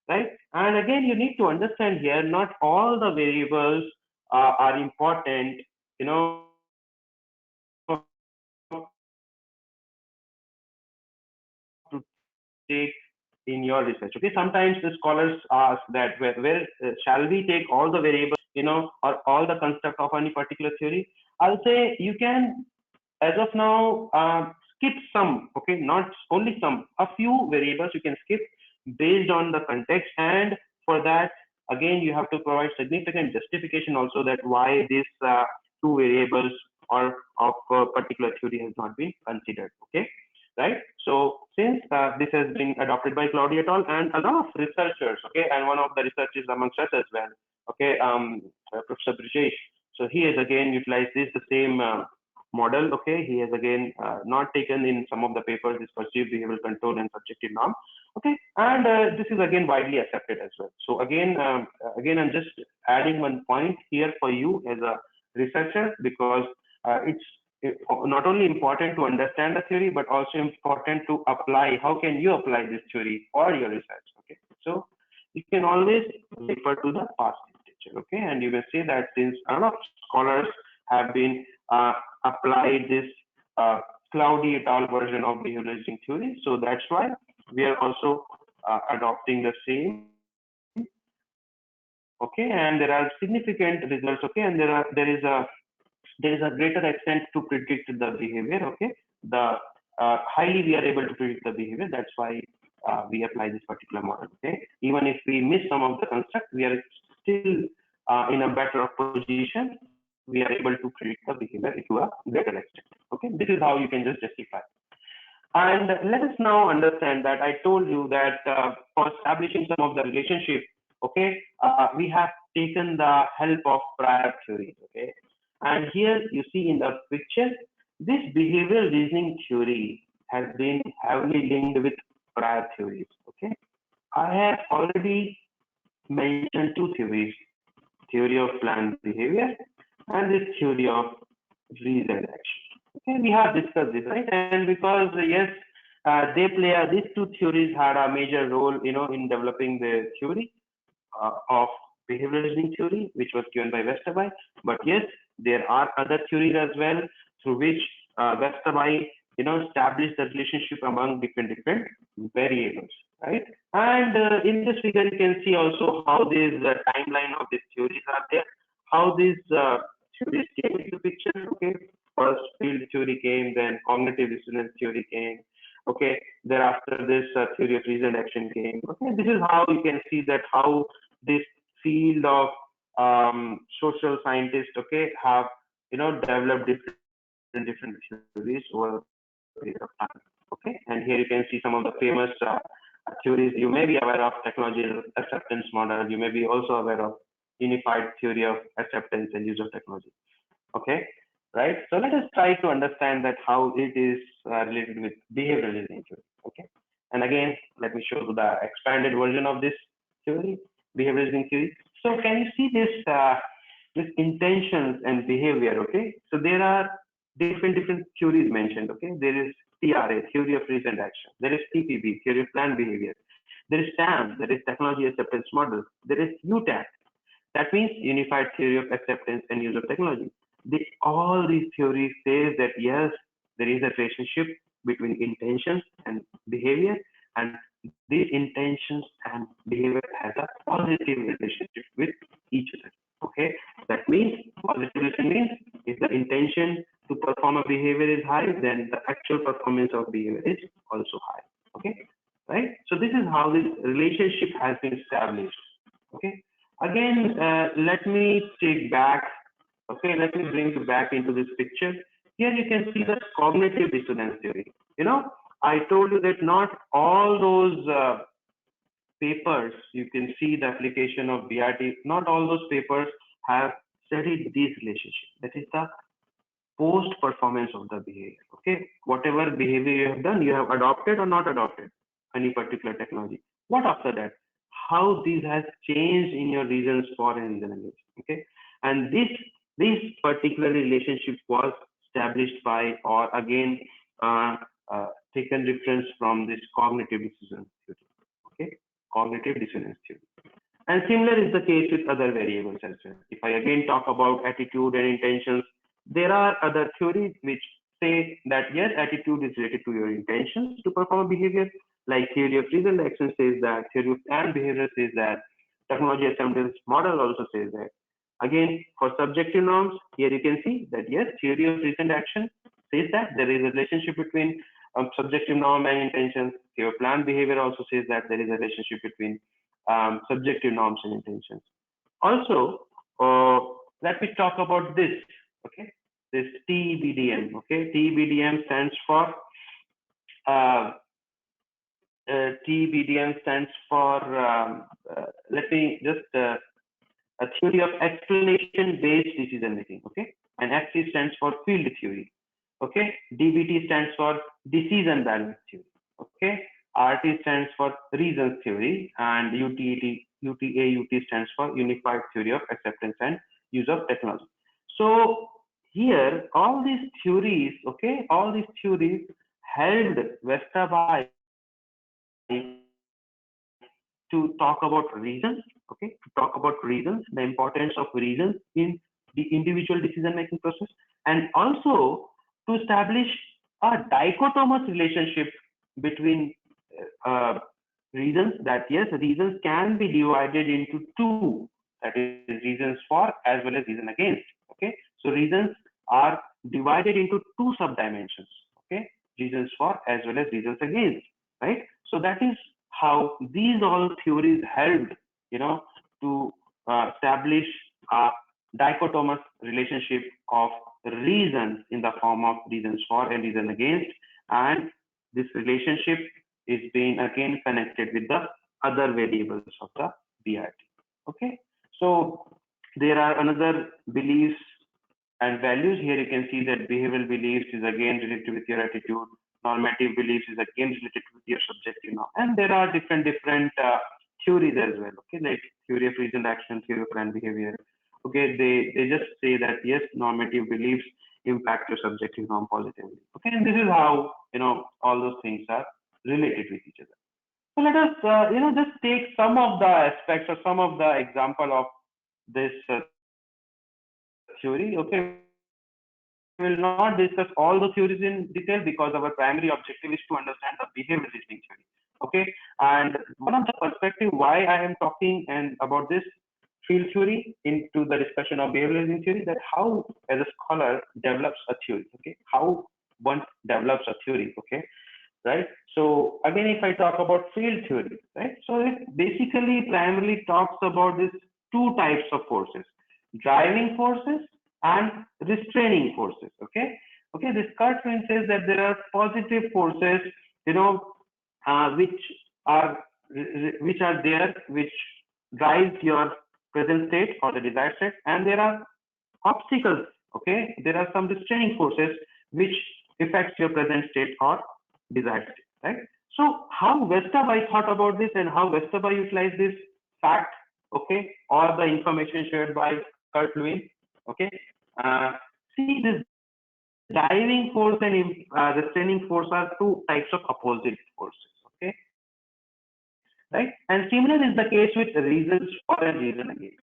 right? And again, you need to understand here, not all the variables are important, to take in your research. Okay, sometimes the scholars ask that where shall we take all the variables, shall we take all the variables, or all the construct of any particular theory? I'll say you can, as of now, skip some. Okay, not only some, a few variables you can skip based on the context, and for that, again, you have to provide significant justification also, that why these two variables or of a particular theory has not been considered. Okay, right? So since this has been adopted by Claudia et al. And a lot of researchers, okay, and one of the researchers amongst us as well, okay, Professor Brijesh. So he has again utilized this the same model. Okay, he has again not taken in some of the papers this perceived behavioral control and subjective norm. Okay, and this is again widely accepted as well. So again, I'm just adding one point here for you as a researcher, because it's not only important to understand the theory, but also important to apply. How can you apply this theory for your research? Okay, so you can always refer to the past literature. Okay, and you will see that since a lot of scholars have been applied this cloudy et al. Version of behavioral reasoning theory, so that's why we are also adopting the same. Okay, and there are significant results. Okay, and there is a greater extent to predict the behavior. Okay, the highly we are able to predict the behavior. That's why we apply this particular model. Okay, even if we miss some of the construct, we are still in a better position. We are able to predict the behavior to a greater extent. Okay, this is how you can just justify. And let us now understand that I told you that for establishing some of the relationship, okay, we have taken the help of prior theories. Okay, and here you see in the picture, this behavioral reasoning theory has been heavily linked with prior theories. Okay, I have already mentioned two theories: theory of planned behavior and this theory of reasoned action. Okay, we have discussed this, right? And because yes, these two theories had a major role, in developing the theory of behavioral reasoning theory, which was given by Westerby. But yes, there are other theories as well through which Westerby, established the relationship among different variables, right? And in this figure, you can see also how this timeline of these theories are there, how these theories came into picture. Okay, first field theory came, then cognitive dissonance theory came. Okay, thereafter this theory of reasoned action came. Okay, this is how you can see that how this field of social scientists, okay, have developed different theories over a period of time. Okay, and here you can see some of the famous theories. You may be aware of technology acceptance model. You may be also aware of unified theory of acceptance and use of technology. Okay, right? So let us try to understand that how it is related with behavioral reasoning theory. Okay, and again, let me show you the expanded version of this theory, behavioral reasoning theory. So can you see this this intentions and behavior. Okay, so there are different theories mentioned. Okay, there is TRA, theory of reasoned action. There is TPB, theory of planned behavior. There is TAM, that is technology acceptance model. There is UTAC, that means unified theory of acceptance and use of technology. All these theories say that yes, there is a relationship between intentions and behavior, and these intentions and behavior has a positive relationship with each other. Okay, that means positive relation means if the intention to perform a behavior is high, then the actual performance of behavior is also high. Okay, right? So this is how this relationship has been established. Okay, again, let me take back. Okay, let me bring you back into this picture. Here you can see the cognitive dissonance theory. You know, I told you that not all those papers, you can see the application of BRT, not all those papers have studied this relationship. That is the post performance of the behavior. Okay, whatever behavior you have done, you have adopted or not adopted any particular technology. What after that? How this has changed in your reasons for and reason against. Okay, and this particular relationship was established by, or again uh, taken reference from this cognitive dissonance theory. Okay, cognitive dissonance theory. And similar is the case with other variables as well. If I again talk about attitude and intentions, there are other theories which say that yes, attitude is related to your intentions to perform a behavior, like theory of reasoned action says that, theory of planned behavior says that, technology acceptance model also says that. Again, for subjective norms, here you can see that yes, theory of reasoned action says that there is a relationship between subjective norm and intentions. Theory of planned behavior also says that there is a relationship between subjective norms and intentions. Also, let me talk about this. Okay, this TBDM. Okay, TBDM stands for uh, TBDM stands for. Let me just a theory of explanation-based decision making. Okay, and XC stands for field theory. Okay, DBT stands for disease and balance theory. Okay, RT stands for reasons theory, and UTAUT stands for unified theory of acceptance and use of technology. So here, all these theories, okay, all these theories helped Westerby to talk about reasons, okay, to talk about reasons, the importance of reasons in the individual decision making process, and also to establish a dichotomous relationship between uh, reasons, that yes, reasons can be divided into two, that is reasons for as well as reason against. Okay, so reasons are divided into two subdimensions. Okay, reasons for as well as reasons against, right? So that is how these all theories helped, you know, to establish a dichotomous relationship of reasons in the form of reasons for and reason against, and this relationship is being again connected with the other variables of the BRT. Okay, so there are another beliefs and values. Here you can see that behavioral beliefs is again related with your attitude, normative beliefs is again related with your subjective norm, and there are different theories as well. Okay, like theory of reasoned action, theory of planned behavior. Okay, they just say that yes, normative beliefs impact your subjective norm positively. Okay, and this is how all those things are related with each other. So let us just take some of the aspects or some of the example of this theory. Okay, we will not discuss all the theories in detail because our primary objective is to understand the behavioral reasoning theory. Okay, and one of the perspective why I am talking and about this field theory into the discussion of behavioral reasoning theory, that how as a scholar develops a theory. Okay, how one develops a theory. Okay, right? So again, if I talk about field theory, right? So it basically primarily talks about these two types of forces: driving forces and restraining forces. Okay, this Kurtzman says that there are positive forces, you know, which are there, which drives your present state or the desired state, and there are obstacles. Okay, there are some restraining forces which affects your present state or desired state, right? So how Westerby thought about this and how Westerby utilized this fact, okay, or the information shared by Kurt Lewin. Okay. See, this driving force and restraining force are two types of opposite forces. Okay. Right. And similar is the case with reasons for and reason against.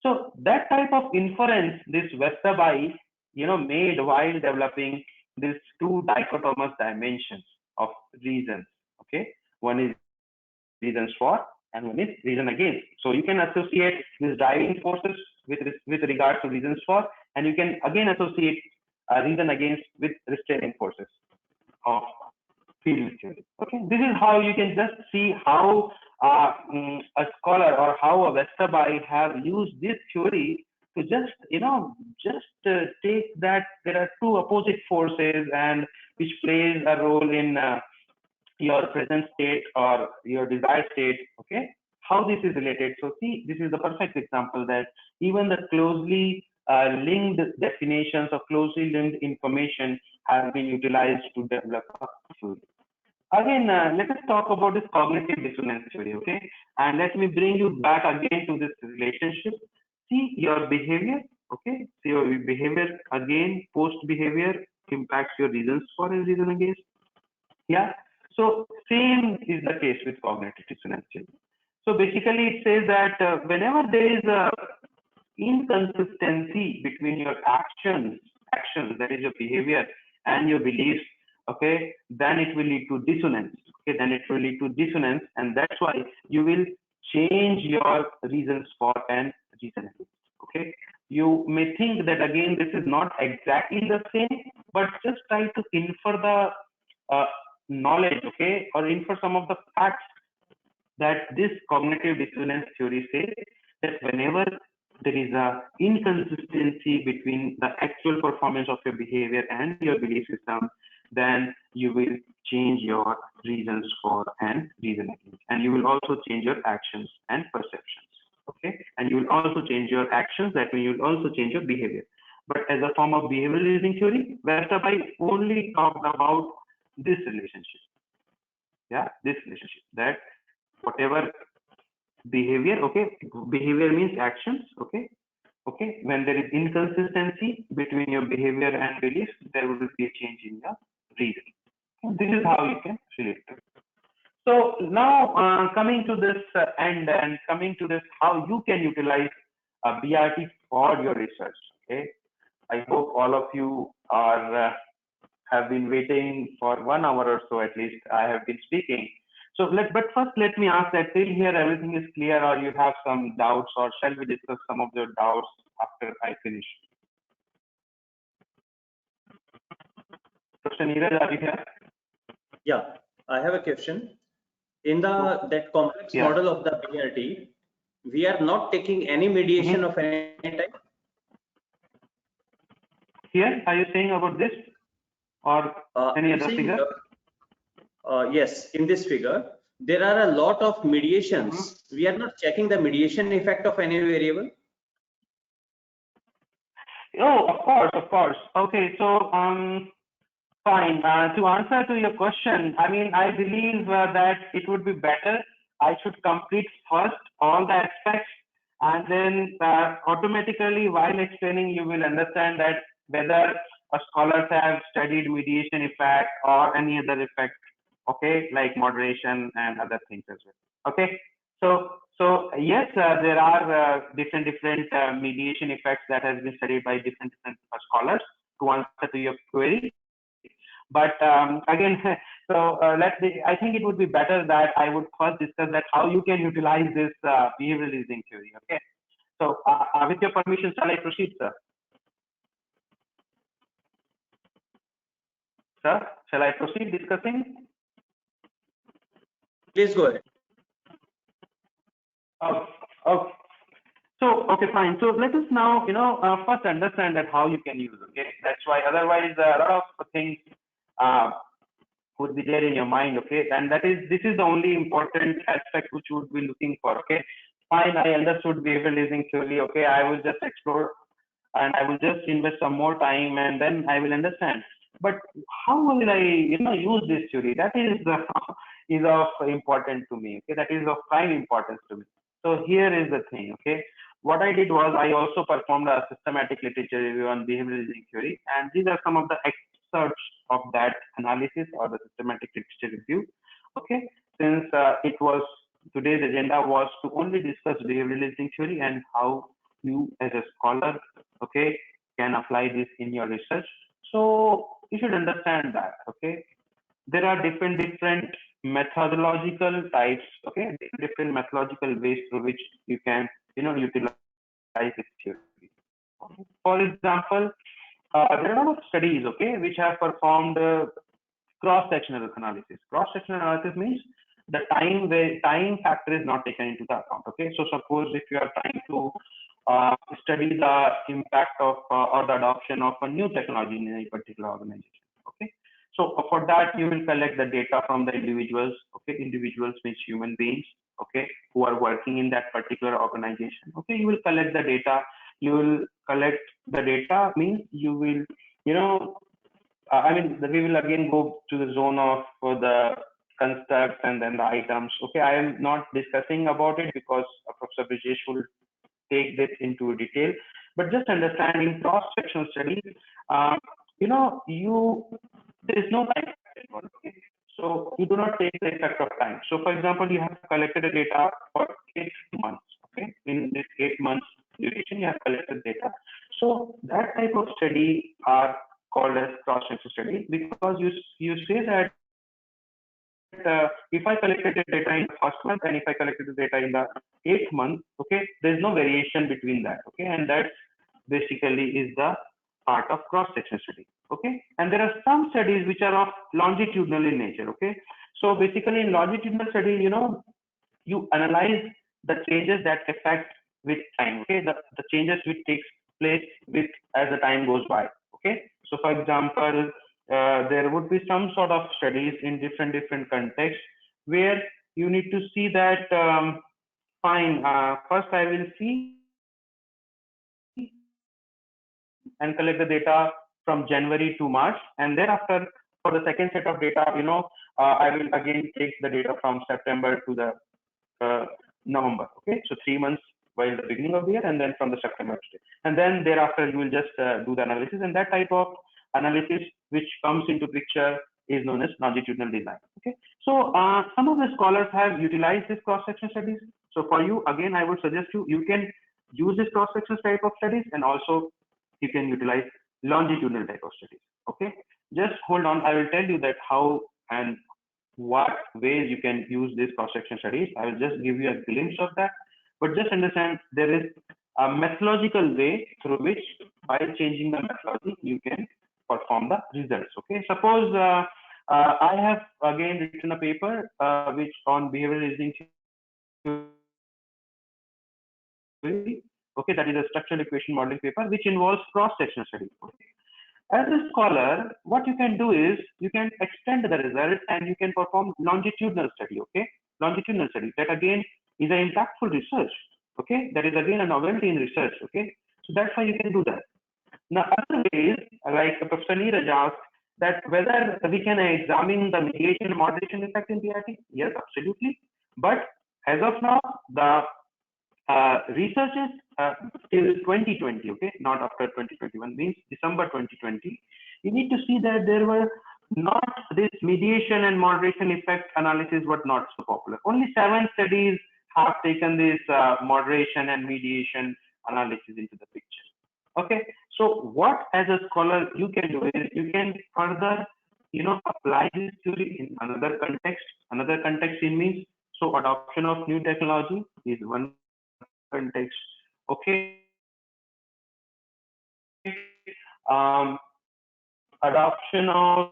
So that type of inference, this Westerby, made while developing these two dichotomous dimensions of reasons. Okay, one is reasons for and one is reason against. So you can associate these driving forces with regard to reasons for, and you can again associate reason against with restraining forces of field theory. Okay, this is how you can just see how a scholar or how a Westerby have used this theory to just take that there are two opposite forces and which plays a role in your present state or your desired state. Okay, how this is related. So see, this is the perfect example that even the closely linked definitions of closely linked information have been utilized to develop a theory. Again, let us talk about this cognitive dissonance theory, okay? And let me bring you back again to this relationship. See your behavior, okay? See your behavior again, post behavior impacts your reasons for and reason against. Yeah. So same is the case with cognitive dissonance theory. So basically, it says that whenever there is a inconsistency between your actions, that is your behavior, and your beliefs, okay, then it will lead to dissonance. Okay, then it will lead to dissonance, and that's why you will change your reasons for and reason against. Okay, you may think that again this is not exactly the same, but just try to infer the knowledge, okay, or infer some of the facts that this cognitive dissonance theory says that whenever there is a inconsistency between the actual performance of your behavior and your belief system, then you will change your reasons for and reason against, and you will also change your actions and perceptions. Okay, and you will also change your actions. That means you will also change your behavior. But as a form of behavioral reasoning theory, Westerby only talked about this relationship. Yeah, this relationship, that whatever behavior, okay, behavior means actions, okay, when there is inconsistency between your behavior and beliefs, there will be a change in your reason. This is how you can relate to it. So now coming to this end and coming to this how you can utilize BRT for your research. Okay, I hope all of you are have been waiting for 1 hour or so at least. I have been speaking. So but first let me ask that till here everything is clear, or you have some doubts, or shall we discuss some of your doubts after I finish? Dr. Neeraj, are you here? Yeah, I have a question. In that complex model of the BRT, we are not taking any mediation of any type. Here, are you saying about this or any other figure? Yes, in this figure, there are a lot of mediations. We are not checking the mediation effect of any variable. Oh, of course. Okay, so fine. To answer to your question, I mean, I believe that it would be better I should complete first all the aspects, and then automatically while explaining, you will understand that whether scholars have studied mediation effect or any other effect, okay, like moderation and other things as well. Okay, so yes, there are different mediation effects that has been studied by different scholars to answer to your query. But again, so I think it would be better that I would first discuss that how you can utilize this behavioral reasoning theory. Okay. So with your permission, shall I proceed, sir? Sir, shall I proceed discussing? Please go ahead. Oh. So, okay, fine. So let us now, first understand that how you can use. Okay, that's why. Otherwise, a lot of things would be there in your mind. Okay, and this is the only important aspect which you would be looking for. Okay, fine. I understood behavioral reasoning theory. Okay, I will just explore and I will just invest some more time, and then I will understand. But how will I, use this theory? That is is of important to me. Okay, that is of prime importance to me. So here is the thing. Okay, what I did was I also performed a systematic literature review on behavioral reasoning theory, and these are some of the excerpts of that analysis or the systematic literature review. Okay, since it was today's agenda was to only discuss behavioral reasoning theory and how you as a scholar, okay, can apply this in your research. So you should understand that, okay, there are different methodological types, okay, different methodological ways through which you can utilize this theory. For example, there are a lot of studies, okay, which have performed cross-sectional analysis. Cross-sectional analysis means the time factor is not taken into the account. Okay, so suppose if you are trying to study the impact of or the adoption of a new technology in a particular organization. Okay, so for that you will collect the data from the individuals. Okay, individuals means human beings. Okay, who are working in that particular organization. Okay, you will collect the data. You will collect the data means you will I mean, we will again go to the zone of the constructs and then the items. Okay, I am not discussing about it because Professor Brijesh will take this into detail. But just understanding cross-sectional studies, uh, you there is no time involved. Okay, so you do not take the effect of time. So, for example, you have collected the data for 8 months. Okay, in this 8 months duration, you have collected data. So that type of study are called as cross-sectional study because you say that if I collected the data in the first month and if I collected the data in the 8th month, okay, there is no variation between that, okay, and that basically is the part of cross-section study, okay. And there are some studies which are of longitudinal in nature, okay. So basically in longitudinal study, you analyze the changes that affect with time, okay, the changes which takes place with as the time goes by, okay. So for example, there would be some sort of studies in different contexts where you need to see that fine, first I will see and collect the data from January to March, and thereafter for the second set of data, I will again take the data from September to the November. Okay, so 3 months while the beginning of the year, and then from the September state, and then thereafter you will just do the analysis, and that type of analysis which comes into picture is known as longitudinal design. Okay, so some of the scholars have utilized this cross-section studies. So for you, again, I would suggest you can use this cross-section type of studies, and also you can utilize longitudinal type of studies. Okay, just hold on. I will tell you that how and what ways you can use these cross-section studies. I will just give you a glimpse of that, but just understand there is a methodological way through which by changing the methodology you can perform the results. Okay, suppose I have again written a paper which on behavioral reasoning theory. Okay, that is a structural equation modeling paper which involves cross-sectional study. Okay, as a scholar, what you can do is you can extend the result and you can perform longitudinal study. Okay, longitudinal study that again is an impactful research. Okay, that is again a novelty in research. Okay, so that's why you can do that. Now, other ways, like Professor Neeraj asked, that whether we can examine the mediation and moderation effect in PRT. Yes, absolutely. But as of now, the research is till 2020, okay, not after 2021, means December 2020. You need to see that there were not this mediation and moderation effect analysis were not so popular. Only 7 studies have taken this moderation and mediation analysis into the picture. Okay, so what as a scholar you can do is you can further apply this theory in another context. Another context in means so adoption of new technology is one context. Okay, adoption of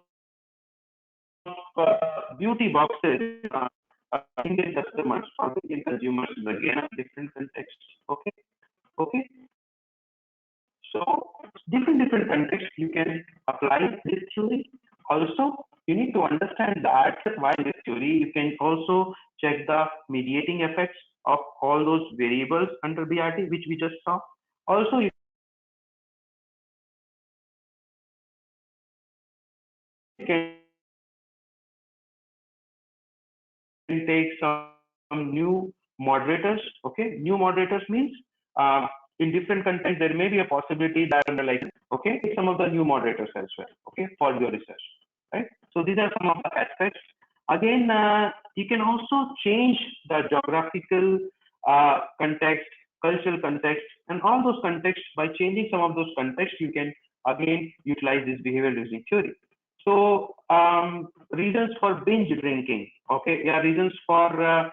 beauty boxes Indian customers or Indian consumers is again a different context. Okay, okay. So different contexts you can apply this theory. Also, you need to understand that while this theory, you can also check the mediating effects of all those variables under BRT, which we just saw. Also, you can take some new moderators. Okay, new moderators means in different contexts, there may be a possibility that like, okay, some of the new moderators as well, okay, for your research, right? So these are some of the aspects. Again, you can also change the geographical context, cultural context, and all those contexts. By changing some of those contexts, you can again utilize this behavioral reasoning theory. So reasons for binge drinking, okay, yeah, reasons for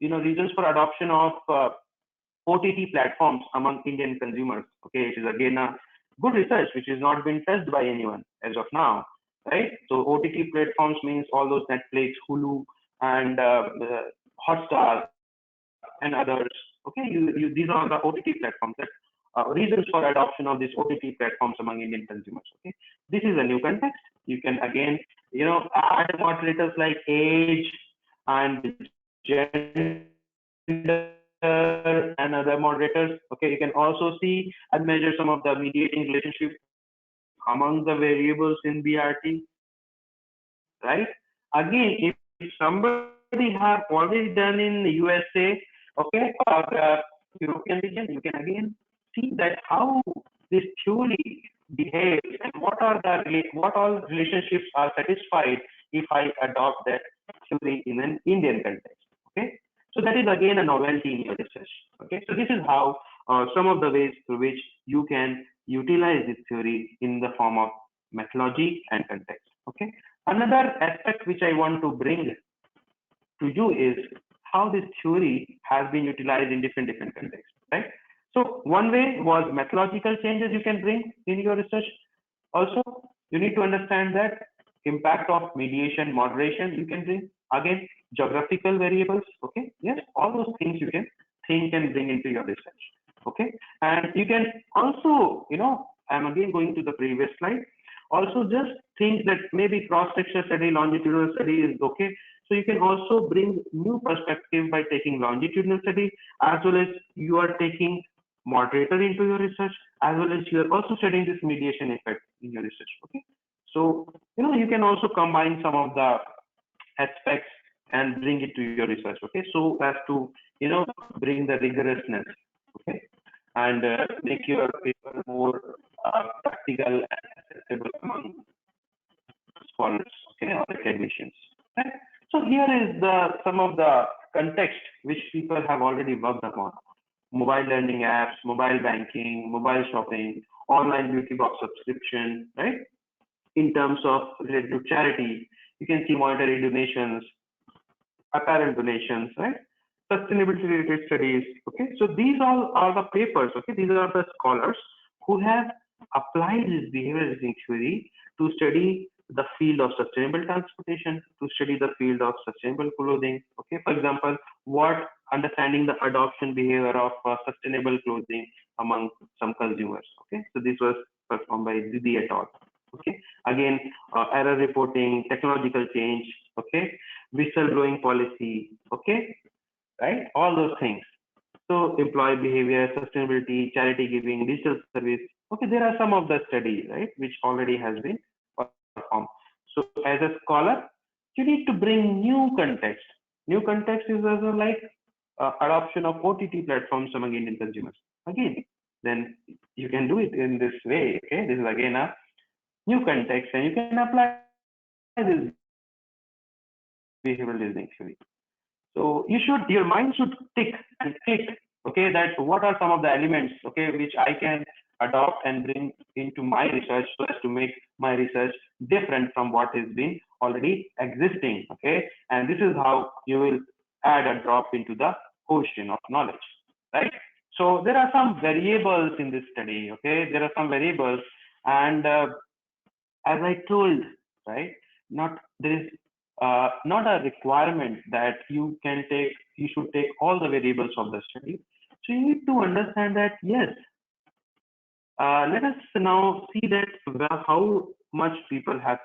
reasons for adoption of OTT platforms among Indian consumers. Okay, it is again a good research which has not been touched by anyone as of now, right? So OTT platforms means all those Netflix, Hulu, and Hotstar and others. Okay, these are the OTT platforms that reasons for adoption of these OTT platforms among Indian consumers. Okay, this is a new context. You can again, add moderators like age and gender and other moderators. Okay, you can also see and measure some of the mediating relationship among the variables in BRT, right? Again, if somebody have already done in USA, okay, or European region, you can again see that how this theory behaves and what all relationships are satisfied if I adopt that theory in an Indian context. Okay, so that is again a novelty in your research. Okay, so this is how some of the ways through which you can utilize this theory in the form of methodology and context. Okay, another aspect which I want to bring to you is how this theory has been utilized in different contexts, right? So one way was methodological changes you can bring in your research. Also, you need to understand that impact of mediation, moderation you can bring. Again, geographical variables, okay? Yes, all those things you can think and bring into your research, okay? And you can also, I'm again going to the previous slide. Also, just think that maybe cross-sectional study, longitudinal study is okay. So you can also bring new perspective by taking longitudinal study, as well as you are taking moderator into your research, as well as you are also studying this mediation effect in your research. Okay, so you can also combine some of the aspects and bring it to your research. Okay, so as to bring the rigorousness. Okay, and make your paper more practical and accessible among scholars, okay, or academicians. Right? So here is some of the context which people have already worked upon: mobile learning apps, mobile banking, mobile shopping, online beauty box subscription, right? In terms of related to charity, you can see monetary donations, apparent donations, right? Sustainability related studies. Okay, so these all are the papers. Okay, these are the scholars who have applied this behavioral reasoning theory to study the field of sustainable transportation, to study the field of sustainable clothing. Okay, for example, what understanding the adoption behavior of sustainable clothing among some consumers. Okay, so this was performed by Didi et al. Okay, again, error reporting, technological change. Okay, whistleblowing policy. Okay, right, all those things. So employee behavior, sustainability, charity giving, digital service. Okay, there are some of the studies, right, which already has been performed. So as a scholar, you need to bring new context. New context is also like adoption of OTT platforms among Indian consumers. Again, then you can do it in this way. Okay, this is again a new context, and you can apply this behavioral reasoning theory. So your mind should tick and click, okay, that what are some of the elements, okay, which I can adopt and bring into my research so as to make my research different from what has been already existing, okay, and this is how you will add a drop into the ocean of knowledge, right? So there are some variables in this study, okay, there are some variables, and as I told, right, there is not a requirement that you should take all the variables of the study. So you need to understand that, yes, let us now see that how much people have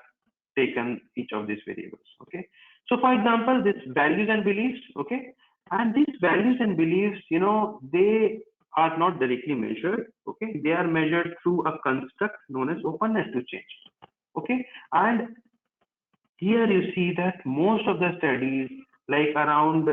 taken each of these variables. Okay. So for example, this values and beliefs, okay, and these values and beliefs, they are not directly measured, okay, they are measured through a construct known as openness to change. Okay, and here you see that most of the studies, like around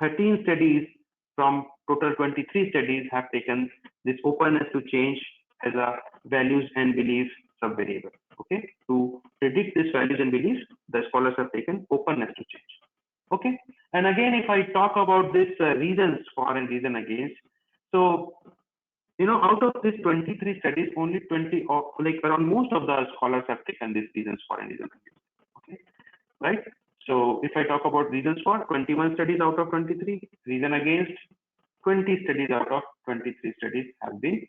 13 studies from total 23 studies have taken this openness to change as a values and beliefs subvariable. Okay, to predict these values and beliefs, the scholars have taken openness to change. Okay, and again, if I talk about this reasons for and reason against, so out of these 23 studies, only 20 or like around most of the scholars have taken these reasons for and reason against. Okay, right? So if I talk about reasons for, 21 studies out of 23, reason against, 20 studies out of 23 studies have been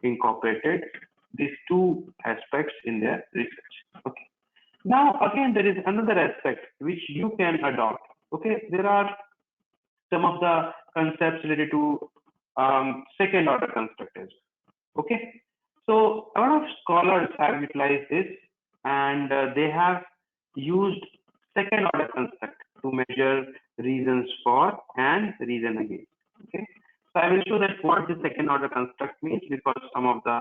incorporated these two aspects in their research. Okay. Now again, there is another aspect which you can adopt. Okay, there are some of the concepts related to second order constructors. Okay, so a lot of scholars have utilized this, and they have used second order construct to measure reasons for and reason against. Okay, so I will show that what the second order construct means, because some of the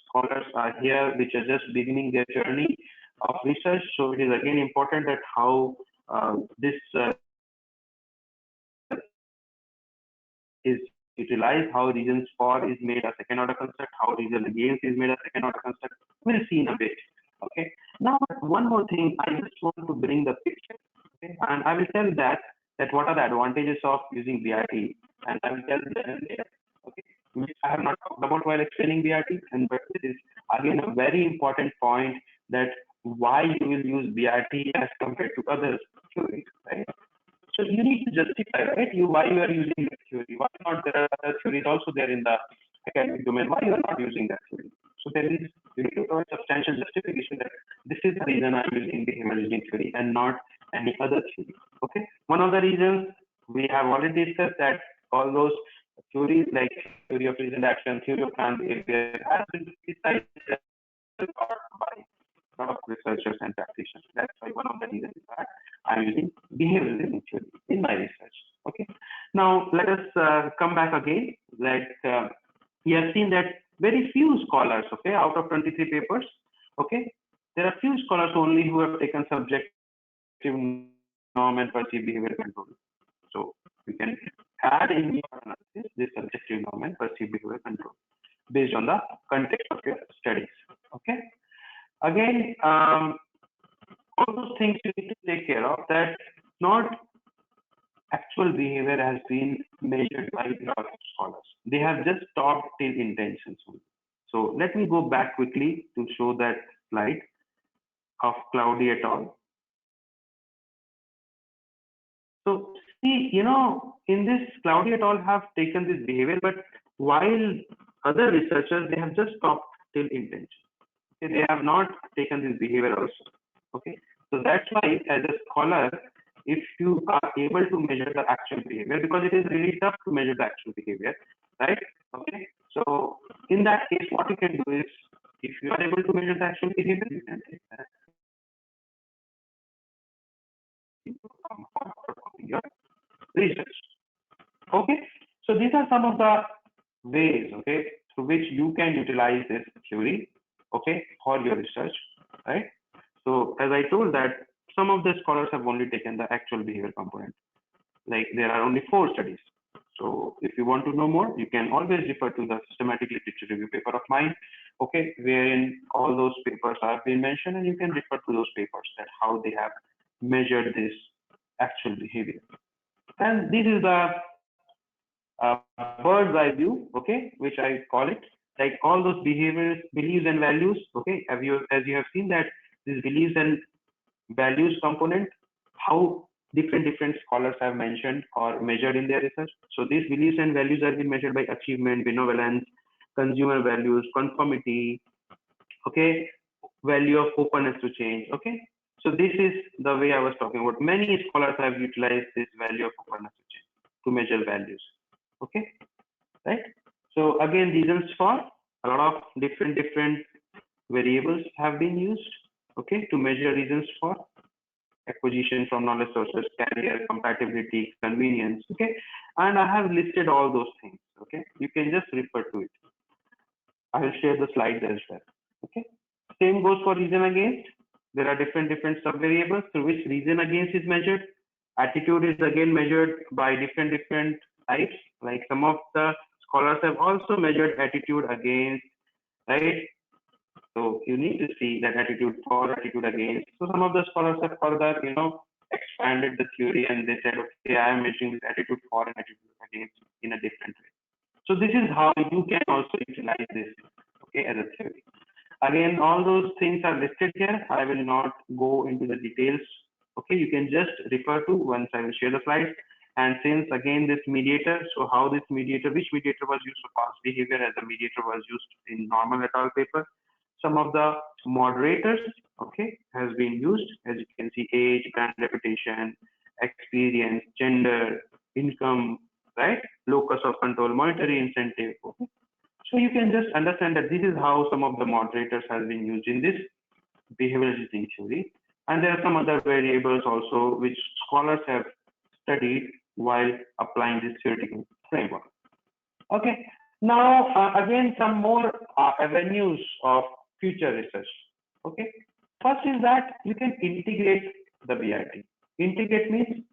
scholars are here which are just beginning their journey of research. So it is again important that how this is utilized, how reasons for is made a second order construct, how reason against is made a second order construct. We'll see in a bit. Okay. Now, one more thing, I just want to bring the picture. Okay, and I will tell that what are the advantages of using BRT, and I will tell them later. Okay, which I have not talked about while explaining BRT, and but this is again a very important point, that why you will use BRT as compared to other theories, right? So you need to justify, right? Why you are using that theory? Why not there are other theories also there in the academic domain? Why you are not using that theory? So there is you need to provide substantial justification that this is the reason I'm using behavioral reasoning theory and not any other theory. Okay. One of the reasons we have already discussed that all those theories like theory of reasoned action, theory of planned behavior has been criticized by a lot of researchers and practitioners. That's why one of the reasons is that I'm using behavioral reasoning theory in my research. Okay. Now let us come back again. Like we have seen that very few scholars, okay, out of 23 papers, okay, there are few scholars only who have taken subjective norm and perceived behavior control. So you can add in your analysis this subjective norm and perceived behavior control based on the context of your studies. Okay. Again, all those things you need to take care of, that not actual behavior has been measured by a lot of scholars. They have just stopped till intentions. So let me go back quickly to show that slide of Cloudy et al. So see, in this Cloudy et al. Have taken this behavior, but while other researchers, they have just stopped till intention. Okay, they have not taken this behavior also. Okay, so that's why as a scholar, if you are able to measure the actual behavior, because it is really tough to measure the actual behavior, right? Okay, so in that case, what you can do is, if you are able to measure the actual behavior, you can take that your research. Okay, so these are some of the ways, okay, through which you can utilize this theory, okay, for your research, right? So as I told that some of the scholars have only taken the actual behavior component. Like there are only 4 studies. So if you want to know more, you can always refer to the systematic literature review paper of mine, okay, wherein all those papers have been mentioned, and you can refer to those papers that how they have measured this actual behavior. And this is the bird's eye view, okay, which I call it, like all those behaviors, beliefs and values, okay, as you have seen that these beliefs and values component, how different scholars have mentioned or measured in their research. So these beliefs and values have been measured by achievement, benevolence, consumer values, conformity, okay, value of openness to change, okay. So this is the way I was talking about. Many scholars have utilized this value of openness to change to measure values, okay, right? So again, reasons for a lot of different variables have been used, okay, to measure reasons for acquisition from knowledge sources, career, compatibility, convenience, okay, and I have listed all those things, okay. You can just refer to it. I will share the slides as well, okay. Same goes for reason against. There are different subvariables through which reason against is measured, Attitude is again measured by different types. Like some of the scholars have also measured attitude against, right? So you need to see that attitude for, attitude against. So some of the scholars have further, expanded the theory and they said, okay, I am measuring this attitude for and attitude against in a different way. So this is how you can also utilize this, okay, as a theory. Again, all those things are listed here. I will not go into the details. Okay, you can just refer to once I will share the slides. And since again this mediator, so how this mediator, which mediator was used for past behavior as a mediator was used in normal et al. Paper. Some of the moderators, okay, has been used, as you can see, age, brand reputation, experience, gender, income, right, locus of control, monetary incentive. Okay. So you can just understand that this is how some of the moderators has been used in this behavioral reasoning theory. And there are some other variables also which scholars have studied while applying this theoretical framework. Okay, now again some more avenues of future research. Okay, first is that you can integrate the BRT. Integrate means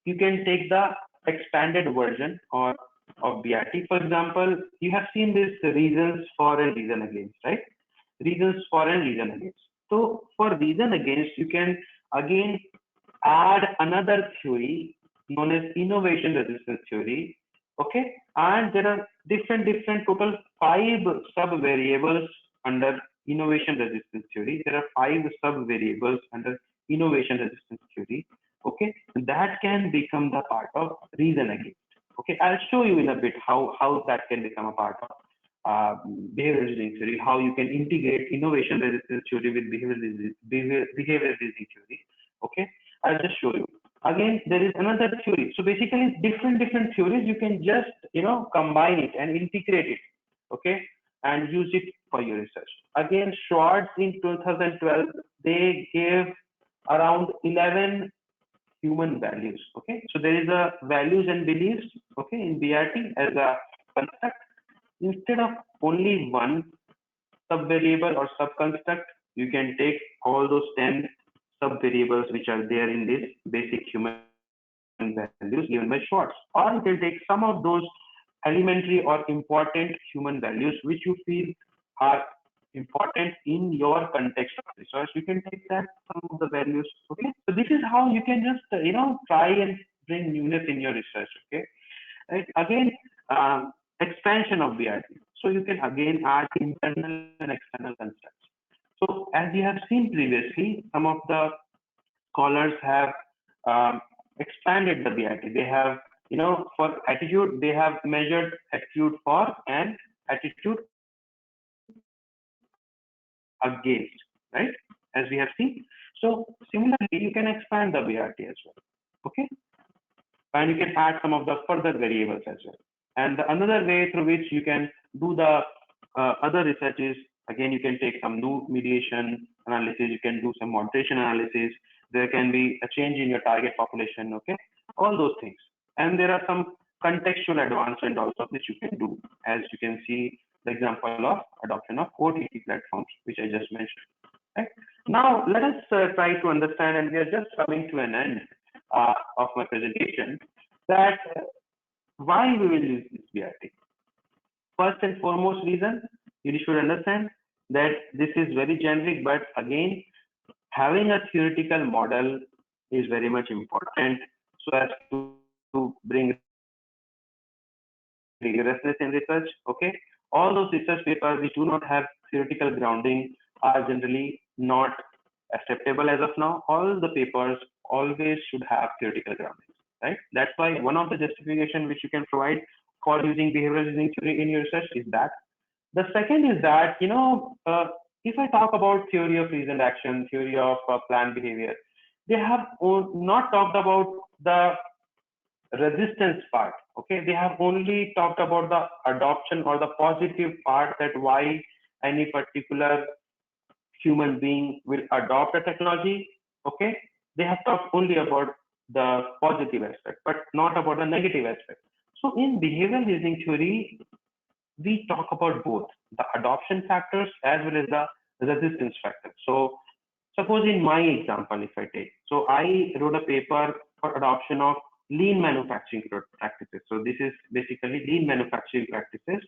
you can take the expanded version or of BRT. For example, you have seen this reasons for and reason against, right? Reasons for and reason against. So for reason against, you can again add another theory known as innovation resistance theory. Okay, and there are different total 5 sub variables under innovation resistance theory. There are 5 sub variables under innovation resistance theory. Okay, that can become the part of reason against. Okay, I'll show you in a bit how that can become a part of behavioral reasoning theory, how you can integrate innovation resistance theory with behavioral reasoning theory. Okay, I'll just show you. Again, there is another theory. So basically, different theories, you can just combine it and integrate it. Okay, and use it for your research. Again, Schwartz in 2012 they gave around 11 human values. Okay, so there is a values and beliefs. Okay, in BRT as a construct. Instead of only one sub-variable or sub-construct, you can take all those 10 sub-variables which are there in this basic human values given by Schwartz. Or you can take some of those elementary or important human values which you feel are important in your context of research. You can take that some of the values. Okay, so this is how you can just try and bring newness in your research. Okay, right? Again, expansion of BRT. So you can again add internal and external constructs. So as you have seen previously, some of the scholars have expanded the BRT. They have, for attitude, they have measured attitude for and attitude against, right? As we have seen. So similarly, you can expand the BRT as well. Okay. And you can add some of the further variables as well. And another way through which you can do the other research is, again, you can take some new mediation analysis, you can do some moderation analysis, there can be a change in your target population, okay, all those things. And there are some contextual advancement also which you can do, as you can see the example of adoption of OTT platforms, which I just mentioned. Right? Now, let us try to understand, and we are just coming to an end of my presentation, that why we will use this BRT. First and foremost reason, you should understand that this is very generic, but again, having a theoretical model is very much important so as to bring rigorousness in research. Okay, all those research papers which do not have theoretical grounding are generally not acceptable as of now. All the papers always should have theoretical grounding, right? That's why one of the justification which you can provide for using behavioral reasoning theory in your research is that. The second is that, if I talk about theory of reasoned action, theory of planned behavior, they have not talked about the resistance part. Okay, they have only talked about the adoption or the positive part, that why any particular human being will adopt a technology. Okay, they have talked only about the positive aspect, but not about the negative aspect. So in behavioral reasoning theory, we talk about both the adoption factors as well as the resistance factors. So suppose in my example, if I take, so I wrote a paper for adoption of lean manufacturing practices. So this is basically lean manufacturing practices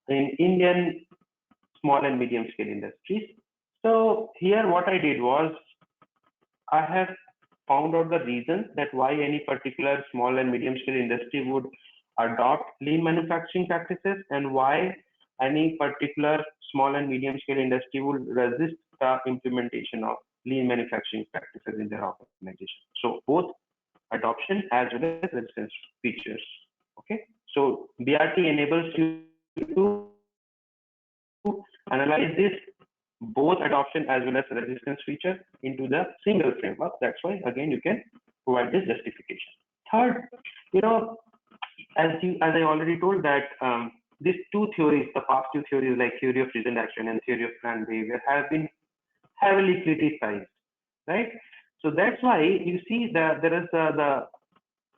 in Indian small and medium scale industries. So here what I did was I have found out the reasons that why any particular small and medium scale industry would adopt lean manufacturing practices and why any particular small and medium scale industry would resist the implementation of lean manufacturing practices in their organization. So both adoption as well as resistance features. Okay. So BRT enables you to analyze this both adoption as well as resistance feature into the single framework. That's why again you can provide this justification. Third, you know, as I already told that these two theories, the past two theories like theory of reasoned action and theory of planned behavior, have been heavily criticized, right? So that's why you see that there is the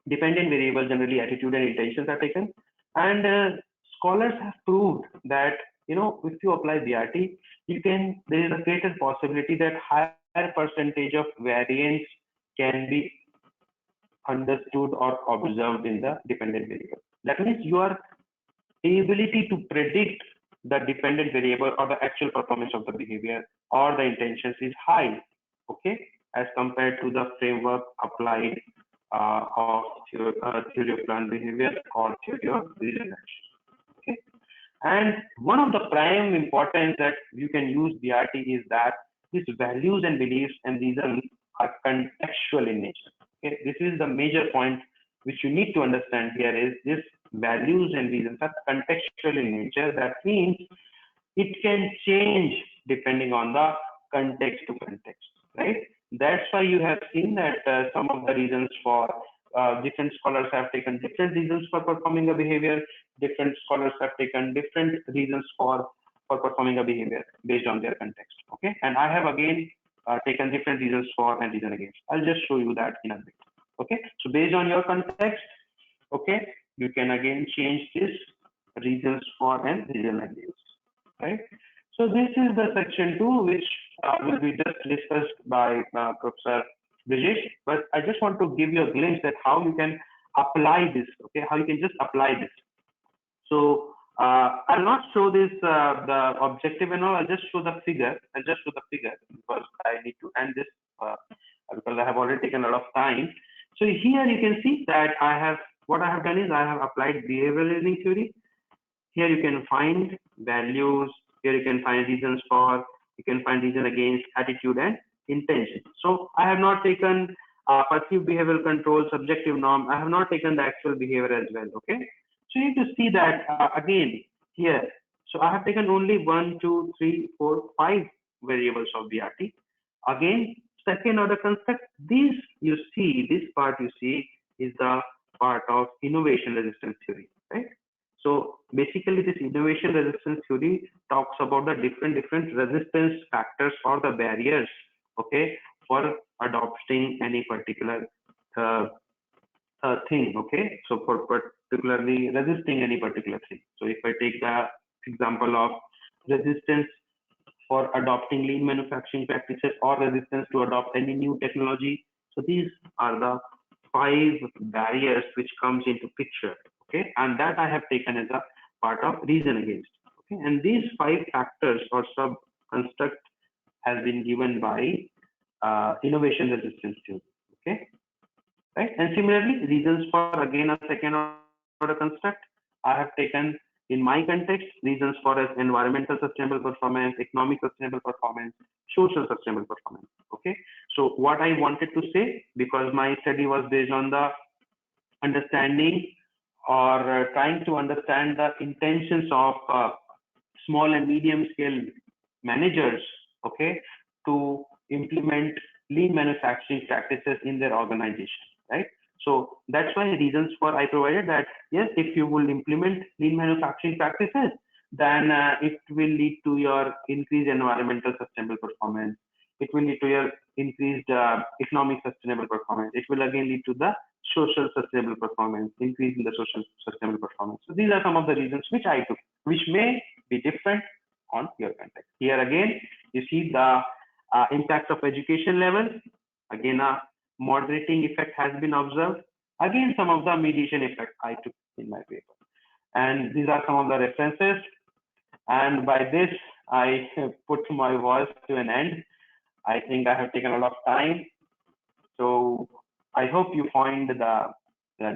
dependent variable, generally attitude and intentions are taken, and scholars have proved that if you apply BRT, there is a greater possibility that higher percentage of variance can be understood or observed in the dependent variable. That means your ability to predict the dependent variable or the actual performance of the behavior or the intentions is high, okay, as compared to the framework applied of theory of planned behavior or theory of reasoned action. Okay, and one of the prime importance that you can use BRT is that these values and beliefs and reasons are contextual in nature. Okay, this is the major point which you need to understand here is this values and reasons are contextual in nature. That means it can change depending on the context to context, right? That's why you have seen that some of the reasons for different scholars have taken different reasons for performing a behavior. Different scholars have taken different reasons for performing a behavior based on their context. Okay, and I have again taken different reasons for and reason against. I'll just show you that in a bit. Okay, so based on your context, okay, you can again change this reasons for and reason against, right? So this is the section 2, which will be just discussed by Professor Brijesh, but I just want to give you a glimpse at how you can apply this, okay, how you can just apply this. So I'll not show this, the objective and all, I'll just show the figure, because I need to end this because I have already taken a lot of time. So here you can see that what I have done is I have applied behavioral reasoning theory. Here you can find values, here you can find reasons for, you can find reason against, attitude and intention. So I have not taken perceived behavioral control, subjective norm. I have not taken the actual behavior as well. Okay. So you need to see that again here. So I have taken only 1, 2, 3, 4, 5 variables of BRT. Again, second order construct. This part you see is the part of innovation resistance theory, right? So basically this innovation resistance theory talks about the different resistance factors or the barriers, okay, for adopting any particular thing, okay, so for particularly resisting any particular thing. So if I take the example of resistance for adopting lean manufacturing practices or resistance to adopt any new technology, so these are the 5 barriers which comes into picture, okay, and that I have taken as a part of reason against, okay, and these 5 factors or sub construct has been given by innovation resistance theory, okay, right? And similarly, reasons for again a second order construct, I have taken in my context reasons for as environmental sustainable performance, economic sustainable performance, social sustainable performance. Okay, so what I wanted to say, because my study was based on the understanding or trying to understand the intentions of small and medium scale managers, okay, to implement lean manufacturing practices in their organization, right? So that's why reasons for I provided that, yes, if you will implement lean manufacturing practices, then it will lead to your increased environmental sustainable performance. It will lead to your increased economic sustainable performance. It will again lead to the social sustainable performance, increase in the social sustainable performance. So these are some of the reasons which I took, which may be different on your context. Here again, you see the impact of education level. Again, moderating effect has been observed. Again, some of the mediation effect I took in my paper. And these are some of the references. And by this, I put my voice to an end. I think I have taken a lot of time. So I hope you find the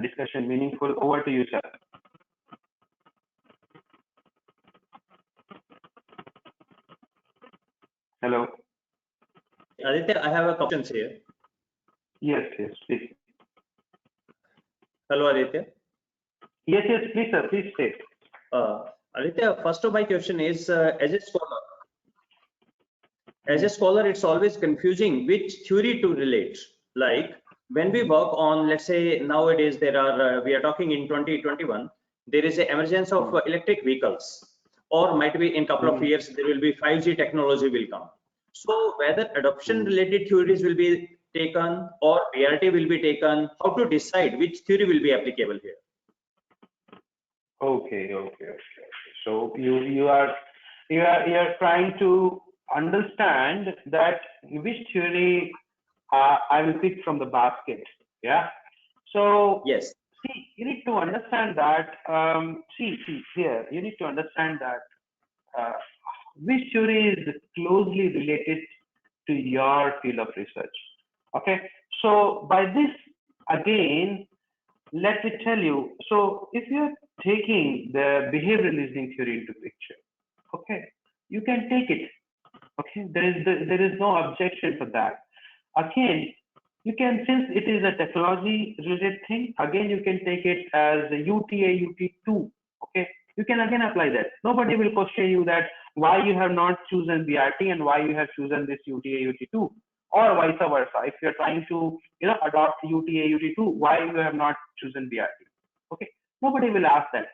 discussion meaningful. Over to you, sir. Hello. Aditya, I have a question here. Yes, please. Hello, Aditya. Yes, please, sir. Please say. Aditya, first of my question is, as a scholar, it's always confusing which theory to relate. Like when we work on, let's say nowadays we are talking in 2021, there is an emergence of electric vehicles, or might be in couple of years there will be 5G technology will come. So whether adoption related theories will be taken or BRT will be taken, how to decide which theory will be applicable here? Okay. So you are trying to understand that which theory I will pick from the basket. Yeah. So yes. See, you need to understand that. See here. You need to understand that which theory is closely related to your field of research. Okay. So by this again, let me tell you. So if you're taking the behavioral reasoning theory into picture, okay, you can take it. Okay, there is no objection for that. Again, you can, since it is a technology related thing, again you can take it as a UTA UT2. Okay, you can again apply that. Nobody will question you that why you have not chosen BRT and why you have chosen this UTA UT2, or vice versa. If you're trying to adopt UTA UT2, why you have not chosen BRT? Okay, nobody will ask that.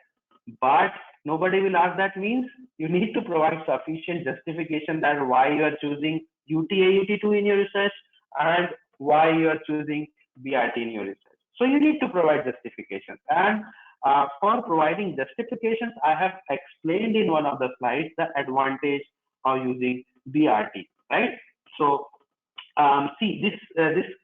But nobody will ask that means you need to provide sufficient justification that why you are choosing UTA UT2 in your research and why you are choosing BRT in your research. So you need to provide justifications. And for providing justifications, I have explained in one of the slides the advantage of using BRT, right? So see this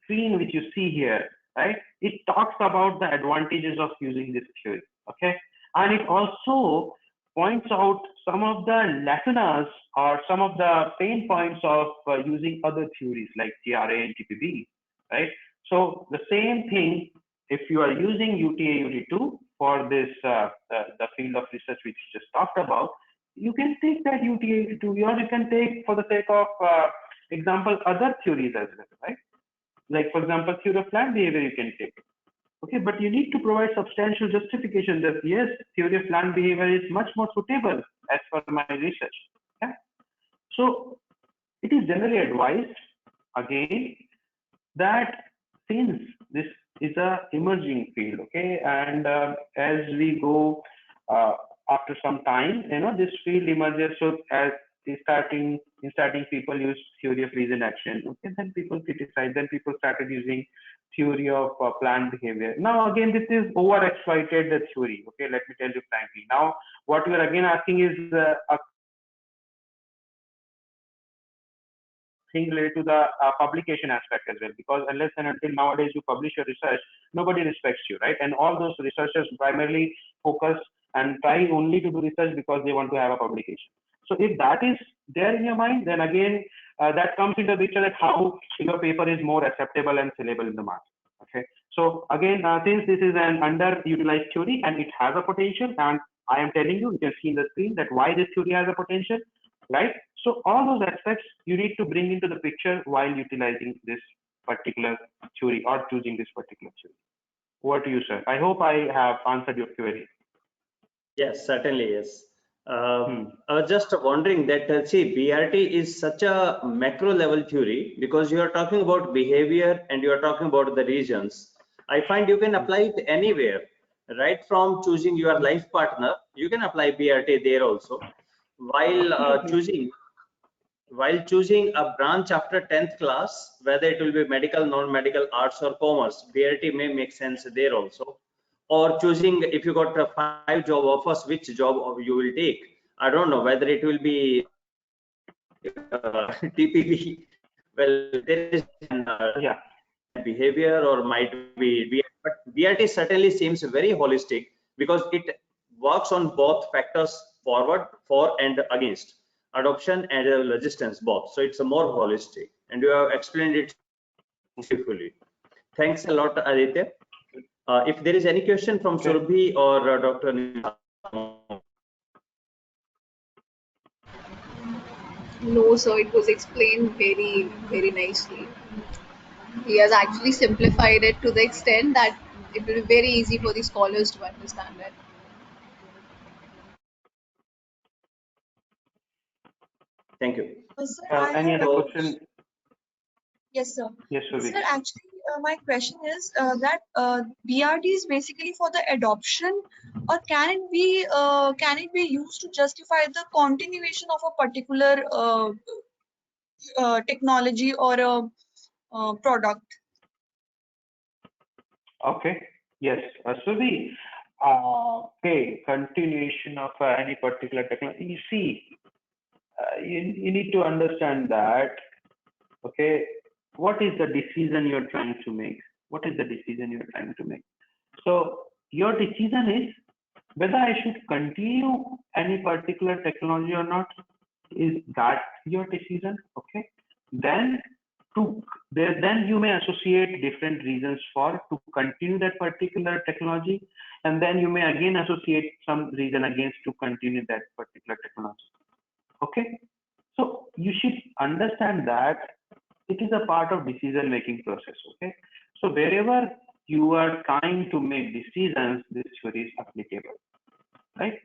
screen which you see here, right? It talks about the advantages of using this theory, okay? And it also points out some of the lacunas or some of the pain points of using other theories like GRA and TPB, right? So the same thing, if you are using UTA UT2 for this the field of research which you just talked about, you can take that UTA UT2, or you can take, for the sake of example, other theories as well, right? Like for example, theory of land behavior you can take. Okay, but you need to provide substantial justification that yes, theory of land behavior is much more suitable as per my research. Okay? So it is generally advised again that since this is a emerging field, okay, and as we go after some time, this field emerges. So as starting people use theory of reason action, okay, then people criticize, then people started using theory of planned behavior. Now again, this is over exploited the theory, okay, let me tell you frankly. Now what we are again asking is a thing related to the publication aspect as well, because unless and until nowadays you publish your research, nobody respects you, right? And all those researchers primarily focus and try only to do research because they want to have a publication. So if that is there in your mind, then again that comes into the picture that how your paper is more acceptable and sellable in the market. Okay. So again, since this is an underutilized theory and it has a potential, and I am telling you, you can see in the screen that why this theory has a potential, right? So all those aspects you need to bring into the picture while utilizing this particular theory or choosing this particular theory. Over to you, sir. I hope I have answered your query. Yes, certainly, yes. I was just wondering that, see, BRT is such a macro level theory because you are talking about behavior and you are talking about the regions. I find you can apply it anywhere, right? From choosing your life partner, you can apply BRT there also. While choosing a branch after 10th class, whether it will be medical, non-medical, arts or commerce, BRT may make sense there also. Or choosing, if you got 5 job offers, which job you will take. I don't know whether it will be TPB. Well, there is behavior or might be, but BRT certainly seems very holistic because it works on both factors, forward, for and against, adoption and resistance both. So it's a more holistic, and you have explained it beautifully. Thanks a lot, Aditya. If there is any question from Surbhi or Dr. No, sir, it was explained very, very nicely. He has actually simplified it to the extent that it will be very easy for the scholars to understand it. Thank you. Sir, I Any have other a question? yes, sir. Yes, Surbhi. Sir, actually, my question is that BRD is basically for the adoption, or can it be used to justify the continuation of a particular technology or a product? Okay. Yes. Surbhi, okay, continuation of any particular technology. You see, you need to understand that, okay, what is the decision you're trying to make? What is the decision you're trying to make? So your decision is whether I should continue any particular technology or not. Is that your decision? Okay. Then then you may associate different reasons for to continue that particular technology, and then you may again associate some reason against to continue that particular technology. Okay. So you should understand that it is a part of decision making process. Okay. So wherever you are trying to make decisions, this theory is applicable, right?